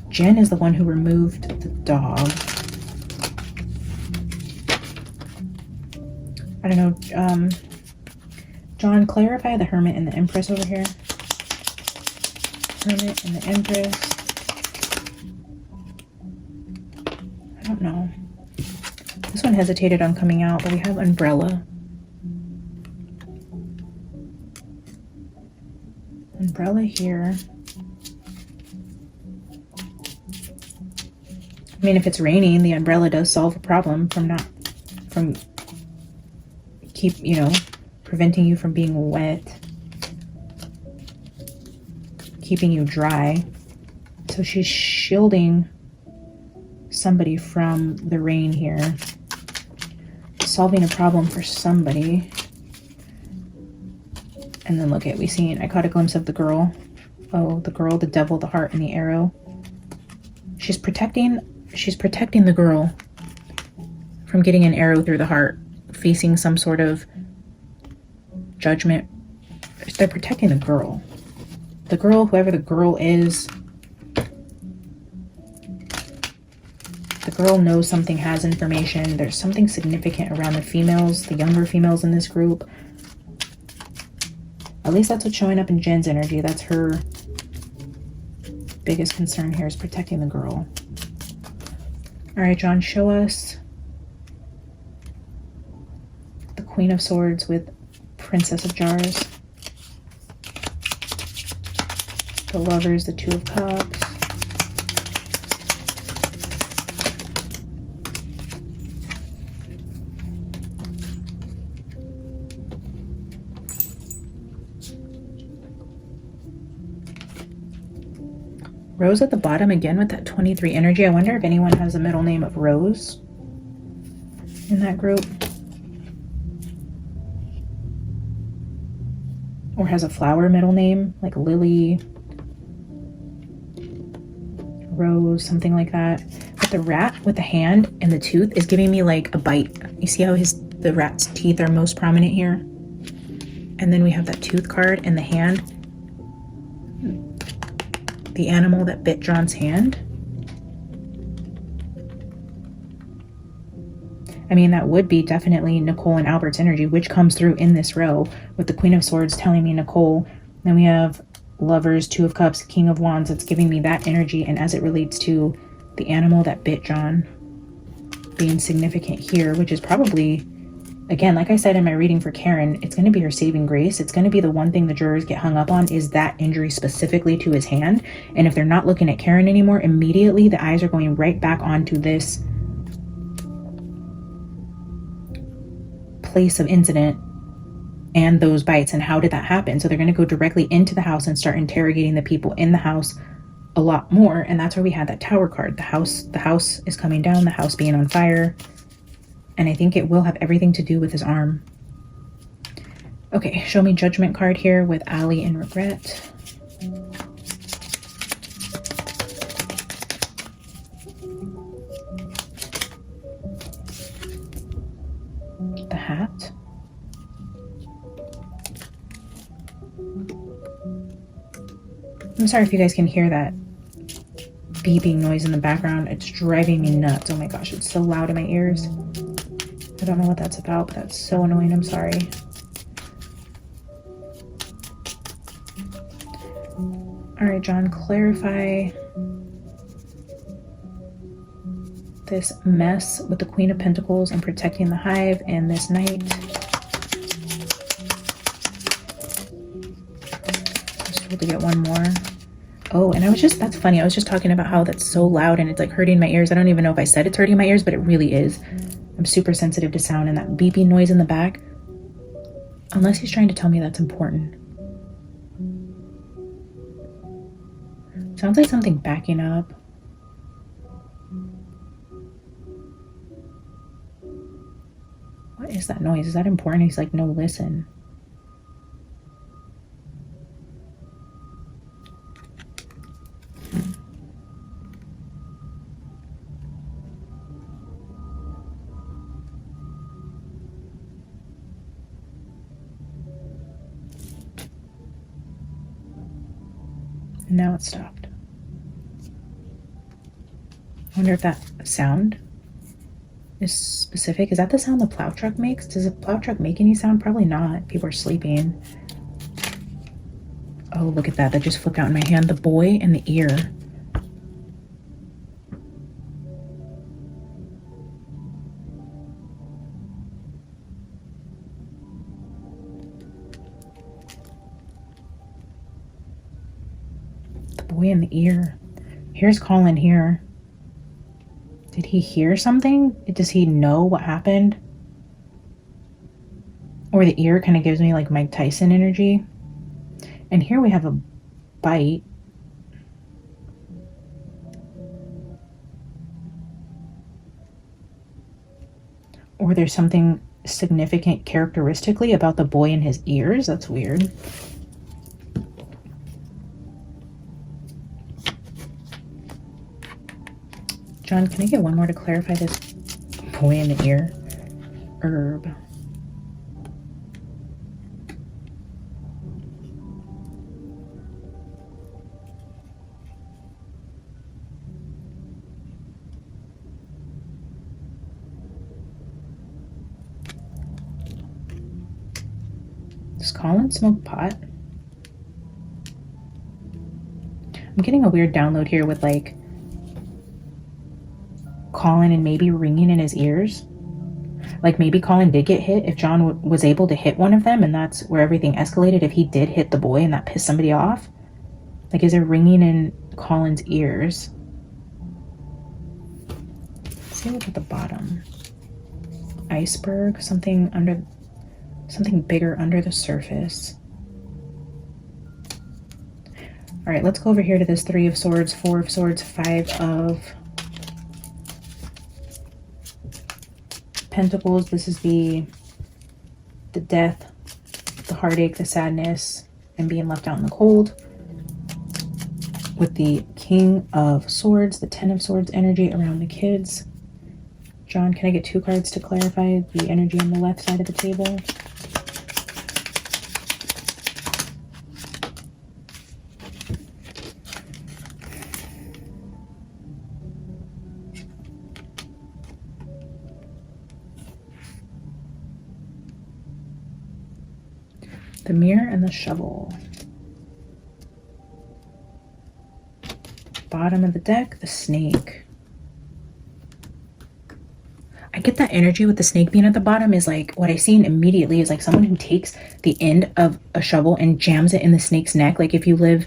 S1: Jen is the one who removed the dog. I don't know. John, clarify the Hermit and the Empress over here. Hermit and the Empress. I don't know. This one hesitated on coming out, but we have Umbrella. Umbrella here. I mean, if it's raining, the umbrella does solve a problem from preventing you from being wet, keeping you dry. So she's shielding somebody from the rain here, solving a problem for somebody. And then look at, I caught a glimpse of the girl. Oh, the girl, the devil, the heart, and the arrow. She's protecting the girl from getting an arrow through the heart, facing some sort of judgment. They're protecting the girl. The girl, whoever the girl is, the girl knows something, has information. There's something significant around the females, the younger females in this group. At least that's what's showing up in Jen's energy. That's her biggest concern here, is protecting the girl. All right, John, show us the Queen of Swords with Princess of Jars. The Lovers, the Two of Cups. Rose at the bottom again with that 23 energy. I wonder if anyone has a middle name of Rose in that group. Or has a flower middle name, like Lily, Rose, something like that. But the rat with the hand and the tooth is giving me like a bite. You see how the rat's teeth are most prominent here? And then we have that tooth card and the hand. The animal that bit John's hand. I mean, that would be definitely Nicole and Albert's energy, which comes through in this row with the Queen of Swords telling me Nicole. Then we have Lovers, Two of Cups, King of Wands. It's giving me that energy. And as it relates to the animal that bit John being significant here, which is probably, again, like I said in my reading for Karen, it's going to be her saving grace. It's going to be the one thing the jurors get hung up on, is that injury specifically to his hand. And if they're not looking at Karen anymore, immediately the eyes are going right back onto this place of incident and those bites and how did that happen. So they're going to go directly into the house and start interrogating the people in the house a lot more. And that's where we had that Tower card. The house is coming down, the house being on fire. And I think it will have everything to do with his arm. Okay, show me Judgment card here with Ali and Regret. The Hat. I'm sorry if you guys can hear that beeping noise in the background. It's driving me nuts. Oh my gosh, it's so loud in my ears. I don't know what that's about, but that's so annoying. I'm sorry. All right, John, clarify this mess with the Queen of Pentacles and protecting the hive and this Knight. Just able to get one more. Oh, and that's funny. I was just talking about how that's so loud and it's like hurting my ears. I don't even know if I said it's hurting my ears, but it really is. I'm super sensitive to sound, and that beeping noise in the back, unless he's trying to tell me that's important. Sounds like something backing up. What is that noise? Is that important? He's like, no, listen. And now it stopped. I wonder if that sound is specific. Is that the sound the plow truck makes? Does a plow truck make any sound? Probably not. People are sleeping. Oh, look at that. That just flipped out in my hand. The boy and the ear. The boy in the ear. Here's Colin here. he hear something? Does he know what happened? Or the ear kind of gives me like Mike Tyson energy. And here we have a bite. Or there's something significant characteristically about the boy in his ears. That's weird. John, can I get one more to clarify this boy in the ear? Herb. Does Colin smoke pot? I'm getting a weird download here with like Colin and maybe ringing in his ears. Like maybe Colin did get hit if John was able to hit one of them, and that's where everything escalated. If he did hit the boy and that pissed somebody off. Like, is it ringing in Colin's ears? Let's see what's at the bottom. Iceberg, something bigger under the surface. All right, let's go over here to this 3 of Swords, 4 of Swords, 5 of Pentacles. This is the death, the heartache, the sadness, and being left out in the cold. With the King of Swords, the 10 of Swords energy around the kids. John, can I get 2 cards to clarify the energy on the left side of the table? The mirror and the shovel. Bottom of the deck, the snake. I get that energy with the snake being at the bottom is like, what I see immediately is like someone who takes the end of a shovel and jams it in the snake's neck. Like if you live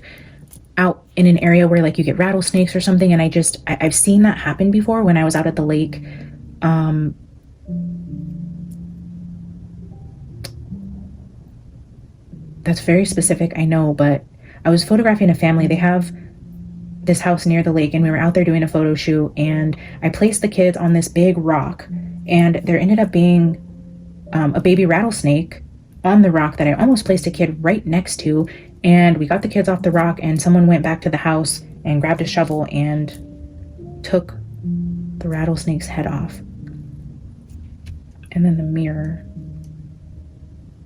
S1: out in an area where like you get rattlesnakes or something, and I've seen that happen before when I was out at the lake. That's very specific, I know, but I was photographing a family. They have this house near the lake, and we were out there doing a photo shoot, and I placed the kids on this big rock, and there ended up being a baby rattlesnake on the rock that I almost placed a kid right next to, and we got the kids off the rock, and someone went back to the house and grabbed a shovel and took the rattlesnake's head off. And then the mirror.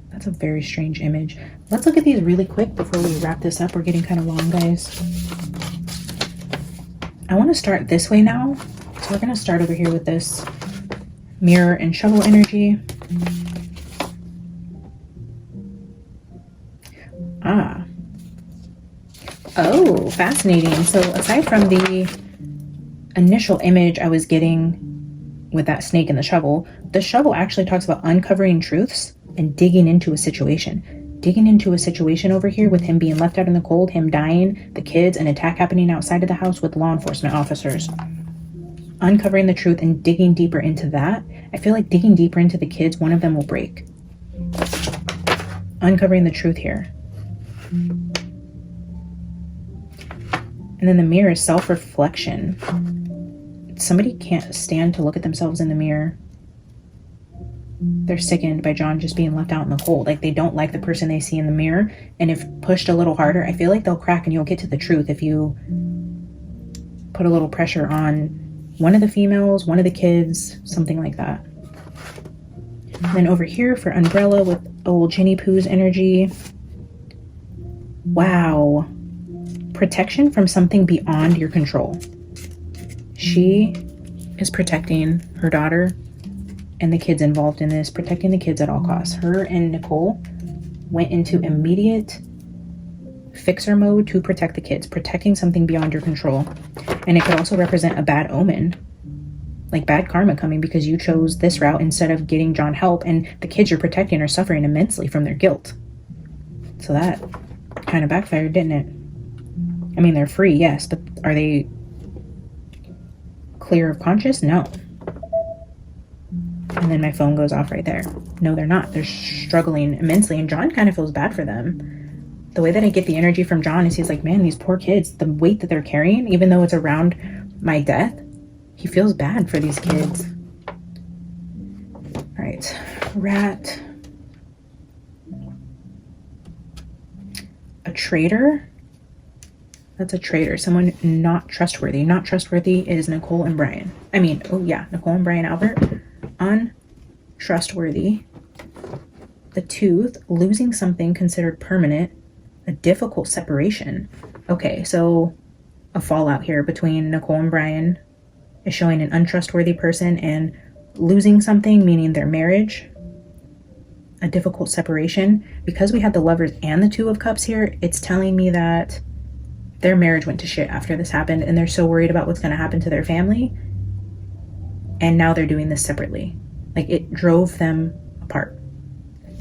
S1: That's a very strange image. Let's look at these really quick before we wrap this up. We're getting kind of long, guys. I want to start this way now. So we're going to start over here with this mirror and shovel energy. Ah. Oh, fascinating. So aside from the initial image I was getting with that snake and the shovel actually talks about uncovering truths and digging into a situation. Digging into a situation over here with him being left out in the cold, him dying, the kids, an attack happening outside of the house with law enforcement officers. Uncovering the truth and digging deeper into that. I feel like digging deeper into the kids, one of them will break. Uncovering the truth here. And then the mirror is self-reflection. Somebody can't stand to look at themselves in the mirror. They're sickened by John just being left out in the cold. Like they don't like the person they see in the mirror. And if pushed a little harder, I feel like they'll crack and you'll get to the truth if you put a little pressure on one of the females, one of the kids, something like that. And then over here for Umbrella with old Jenny Poo's energy. Wow. Protection from something beyond your control. She is protecting her daughter and the kids involved in this, protecting the kids at all costs. Her and Nicole went into immediate fixer mode to protect the kids, protecting something beyond your control. And it could also represent a bad omen, like bad karma coming because you chose this route instead of getting John help, and the kids you're protecting are suffering immensely from their guilt. So that kind of backfired, didn't it? I mean, they're free, yes, but are they clear of conscious? No. And then my phone goes off right there. No, they're not. They're struggling immensely. And John kind of feels bad for them. The way that I get the energy from John is he's like, man, these poor kids, the weight that they're carrying, even though it's around my death, he feels bad for these kids. All right, rat. A traitor. That's a traitor. Someone not trustworthy. Not trustworthy is Nicole and Brian. I mean, oh yeah, Nicole and Brian Albert. Untrustworthy. The tooth. Losing something considered permanent. A difficult separation. Okay, so a fallout here between Nicole and Brian is showing an untrustworthy person, and losing something, meaning their marriage. A difficult separation. Because we had the Lovers and the Two of Cups here, it's telling me that their marriage went to shit after this happened, and they're so worried about what's going to happen to their family, and now they're doing this separately. Like, it drove them apart.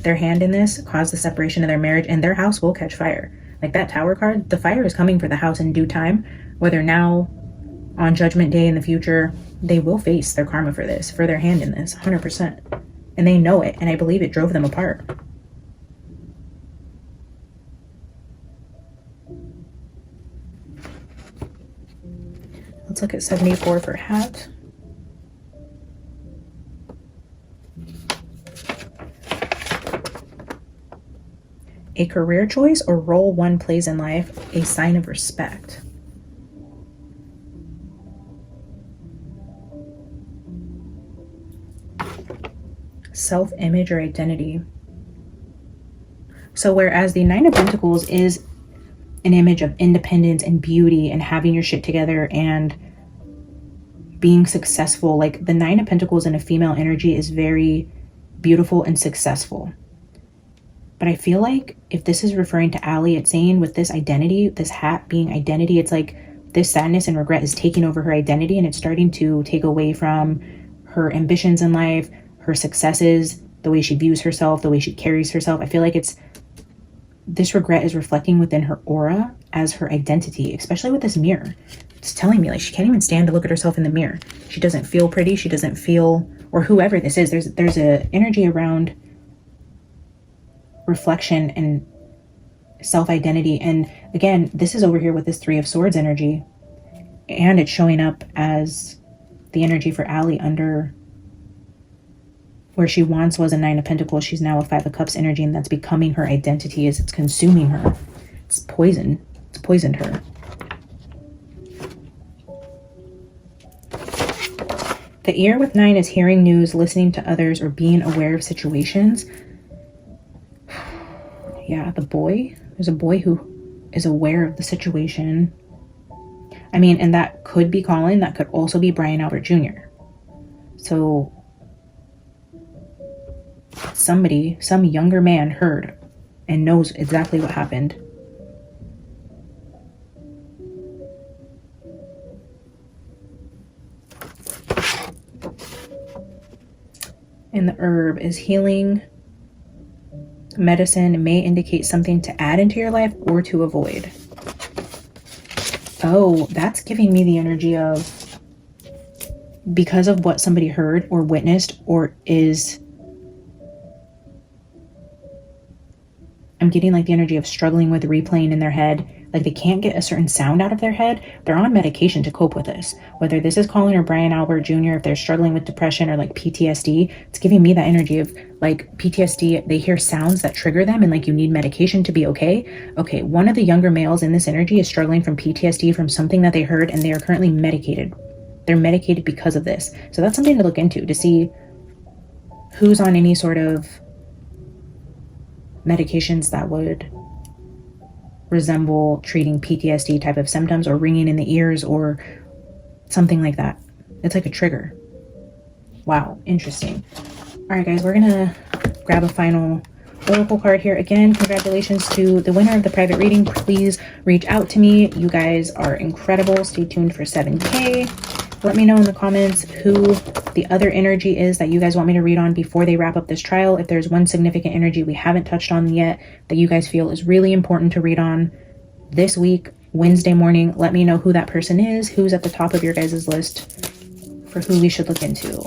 S1: Their hand in this caused the separation of their marriage, and their house will catch fire. Like that Tower card, the fire is coming for the house in due time. Whether now, on Judgment Day in the future, they will face their karma for this, for their hand in this, 100%. And they know it, and I believe it drove them apart. Let's look at 74 for hat. A career choice or role one plays in life, a sign of respect. Self-image or identity. So whereas the Nine of Pentacles is an image of independence and beauty and having your shit together and being successful, like the Nine of Pentacles in a female energy is very beautiful and successful. But I feel like if this is referring to Allie, it's saying with this identity, this hat being identity, it's like this sadness and regret is taking over her identity, and it's starting to take away from her ambitions in life, her successes, the way she views herself, the way she carries herself. I feel like this regret is reflecting within her aura as her identity, especially with this mirror. It's telling me like she can't even stand to look at herself in the mirror. She doesn't feel pretty. She doesn't feel, or whoever this is, there's a energy around reflection and self-identity. And again, this is over here with this Three of Swords energy, and it's showing up as the energy for Allie under where she once was a Nine of Pentacles. She's now a Five of Cups energy, and that's becoming her identity as it's consuming her. It's poison. It's poisoned her. The ear with 9 is hearing news, listening to others, or being aware of situations. Yeah, the boy. There's a boy who is aware of the situation. I mean, and that could be Colin. That could also be Brian Albert Jr. So somebody, some younger man heard and knows exactly what happened. And the herb is healing. Medicine may indicate something to add into your life or to avoid. Oh, that's giving me the energy of because of what somebody heard or witnessed or is. I'm getting like the energy of struggling with replaying in their head. Like they can't get a certain sound out of their head. They're on medication to cope with this. Whether this is Colin or Brian Albert Jr., if they're struggling with depression or like PTSD, it's giving me that energy of like PTSD. They hear sounds that trigger them and like you need medication to be okay. Okay, one of the younger males in this energy is struggling from PTSD from something that they heard, and they are currently medicated. They're medicated because of this. So that's something to look into to see who's on any sort of medications that would resemble treating PTSD type of symptoms or ringing in the ears or something like that. It's like a trigger. Wow, interesting. All right, guys, we're gonna grab a final oracle card here. Again, congratulations to the winner of the private reading. Please reach out to me. You guys are incredible. Stay tuned for 7K. Let me know in the comments who the other energy is that you guys want me to read on before they wrap up this trial. If there's one significant energy we haven't touched on yet that you guys feel is really important to read on this week, Wednesday morning, let me know who that person is, who's at the top of your guys' list. for who we should look into.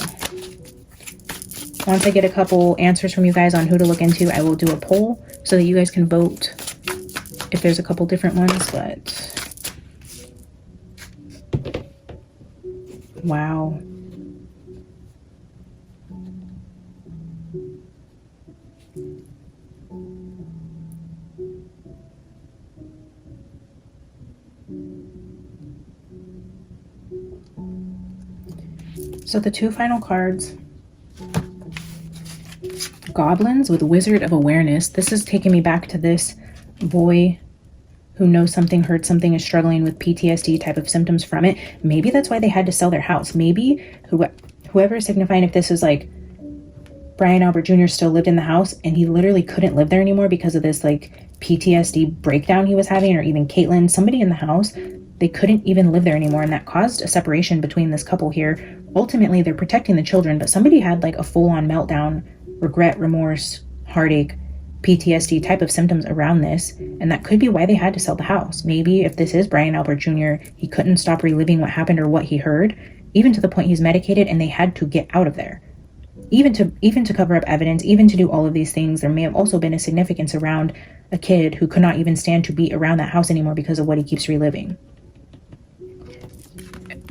S1: Once I get a couple answers from you guys on who to look into, I will do a poll so that you guys can vote if there's a couple different ones, but wow. So the two final cards, Goblins with Wizard of Awareness. This is taking me back to this boy who knows something, heard something, is struggling with PTSD type of symptoms from it. Maybe that's why they had to sell their house. Maybe whoever is signifying, if this is like Brian Albert Jr. still lived in the house and he literally couldn't live there anymore because of this like PTSD breakdown he was having, or even Caitlin, somebody in the house, they couldn't even live there anymore, and that caused a separation between this couple here. Ultimately, they're protecting the children, but somebody had like a full-on meltdown, regret, remorse, heartache, PTSD type of symptoms around this, and that could be why they had to sell the house. Maybe if this is Brian Albert Jr., he couldn't stop reliving what happened or what he heard, even to the point he's medicated, and they had to get out of there. Even to cover up evidence, even to do all of these things. There may have also been a significance around a kid who could not even stand to be around that house anymore because of what he keeps reliving.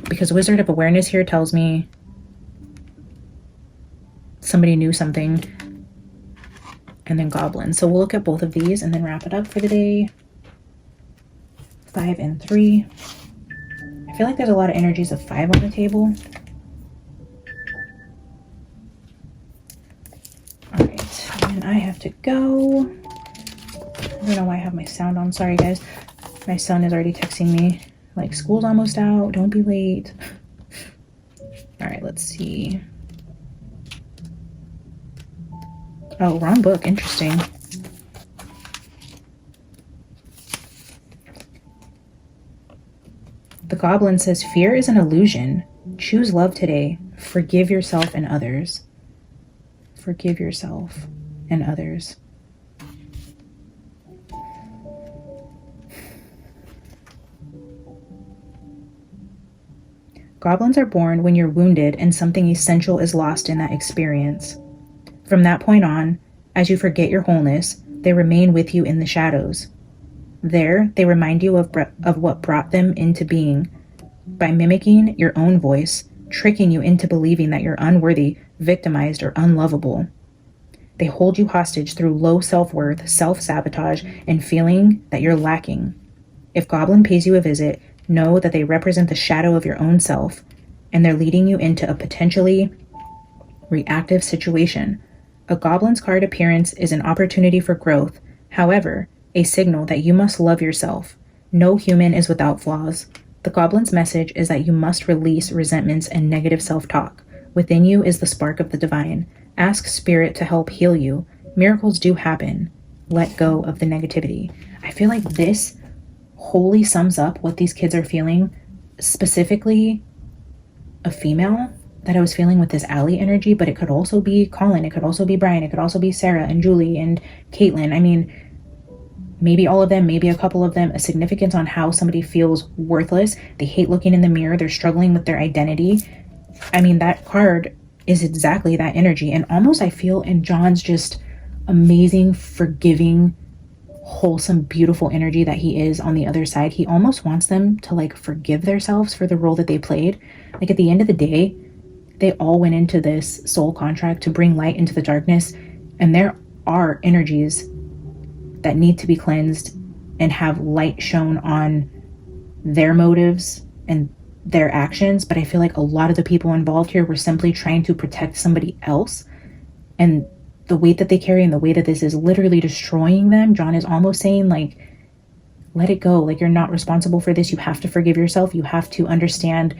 S1: Because Wizard of Awareness here tells me somebody knew something, and then Goblin. So we'll look at both of these and then wrap it up for the day. 5 and 3. I feel like there's a lot of energies of 5 on the table. All right, and I have to go. I don't know why I have my sound on. Sorry, guys. My son is already texting me like, school's almost out, don't be late. All right, let's see. Oh, wrong book. Interesting. The Goblin says, fear is an illusion. Choose love today. Forgive yourself and others. Forgive yourself and others. Goblins are born when you're wounded and something essential is lost in that experience. From that point on, as you forget your wholeness, they remain with you in the shadows. There, they remind you of what brought them into being. By mimicking your own voice, tricking you into believing that you're unworthy, victimized, or unlovable. They hold you hostage through low self-worth, self-sabotage, and feeling that you're lacking. If Goblin pays you a visit, know that they represent the shadow of your own self, and they're leading you into a potentially reactive situation. A Goblin's card appearance is an opportunity for growth, however, a signal that you must love yourself. No human is without flaws. The Goblin's message is that you must release resentments and negative self-talk. Within you is the spark of the divine. Ask Spirit to help heal you. Miracles do happen. Let go of the negativity. I feel like this wholly sums up what these kids are feeling, specifically a female that I was feeling with this Allie energy, but it could also be Colin, it could also be Brian, it could also be Sarah and Julie and Caitlin. I mean, maybe all of them, maybe a couple of them, a significance on how somebody feels worthless. They hate looking in the mirror. They're struggling with their identity. I mean, that card is exactly that energy. And almost I feel in John's just amazing, forgiving, wholesome, beautiful energy that he is on the other side. He almost wants them to like forgive themselves for the role that they played. Like at the end of the day, they all went into this soul contract to bring light into the darkness. And there are energies that need to be cleansed and have light shown on their motives and their actions. But I feel like a lot of the people involved here were simply trying to protect somebody else. And the weight that they carry and the way that this is literally destroying them, John is almost saying like, let it go. Like, you're not responsible for this. You have to forgive yourself. You have to understand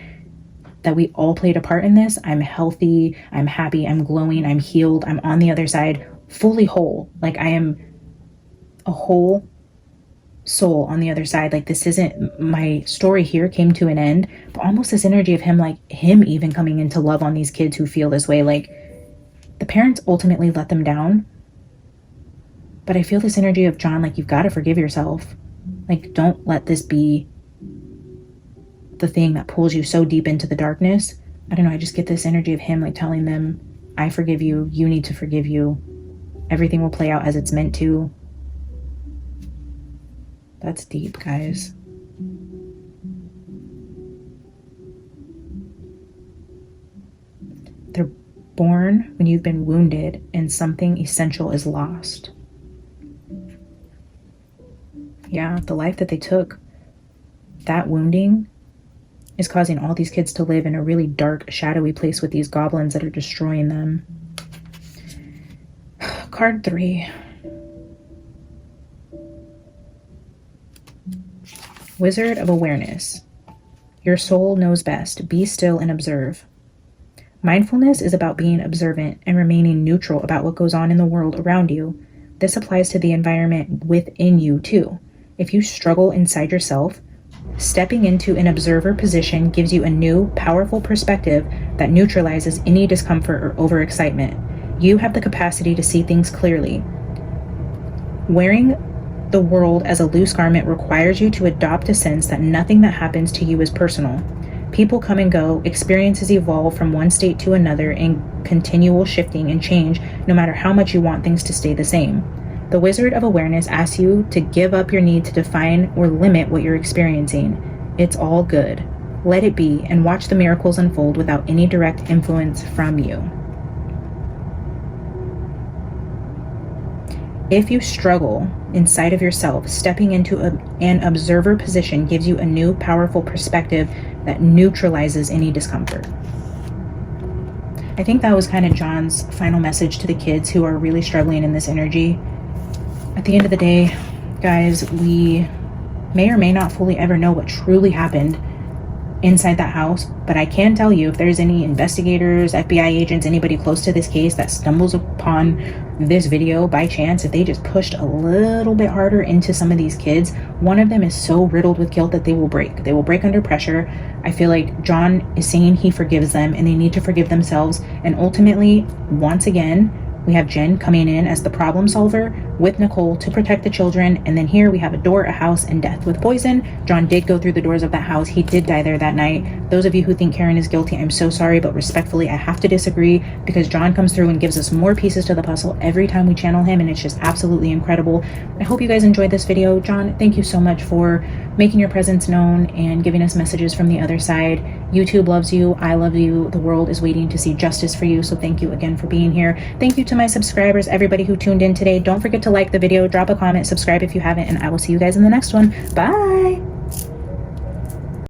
S1: that we all played a part in this. I'm healthy. I'm happy. I'm glowing. I'm healed. I'm on the other side, fully whole. Like, I am a whole soul on the other side. Like, this isn't, my story here came to an end, but almost this energy of him, like him even coming into love on these kids who feel this way. Like, the parents ultimately let them down, but I feel this energy of John, like, you've got to forgive yourself. Like, don't let this be the thing that pulls you so deep into the darkness. I don't know, I just get this energy of him like telling them, I forgive you, you need to forgive you. Everything will play out as it's meant to. That's deep, guys. They're born when you've been wounded and something essential is lost. Yeah, the life that they took, that wounding is causing all these kids to live in a really dark, shadowy place with these goblins that are destroying them. Card 3. Wizard of Awareness. Your soul knows best. Be still and observe. Mindfulness is about being observant and remaining neutral about what goes on in the world around you. This applies to the environment within you too. If you struggle inside yourself, stepping into an observer position gives you a new, powerful perspective that neutralizes any discomfort or overexcitement. You have the capacity to see things clearly. Wearing the world as a loose garment requires you to adopt a sense that nothing that happens to you is personal. People come and go, experiences evolve from one state to another in continual shifting and change, no matter how much you want things to stay the same. The Wizard of Awareness asks you to give up your need to define or limit what you're experiencing. It's all good. Let it be and watch the miracles unfold without any direct influence from you. If you struggle inside of yourself, stepping into an observer position gives you a new, powerful perspective that neutralizes any discomfort. I think that was kind of John's final message to the kids who are really struggling in this energy. At the end of the day, guys, we may or may not fully ever know what truly happened inside that house, but I can tell you, if there's any investigators, FBI agents, anybody close to this case that stumbles upon this video by chance, if they just pushed a little bit harder into some of these kids, one of them is so riddled with guilt that they will break. They will break under pressure. I feel like John is saying he forgives them and they need to forgive themselves. And ultimately, once again, we have Jen coming in as the problem solver with Nicole to protect the children. And then here we have a door, a house, and death with poison. John did go through the doors of that house. He did die there that night. Those of you who think Karen is guilty, I'm so sorry, but respectfully, I have to disagree because John comes through and gives us more pieces to the puzzle every time we channel him, and it's just absolutely incredible. I hope you guys enjoyed this video. John, thank you so much for making your presence known and giving us messages from the other side. YouTube loves you. I love you. The world is waiting to see justice for you. So thank you again for being here. Thank you to my subscribers, everybody who tuned in today. Don't forget to like the video, drop a comment, subscribe if you haven't, and I will see you guys in the next one. Bye.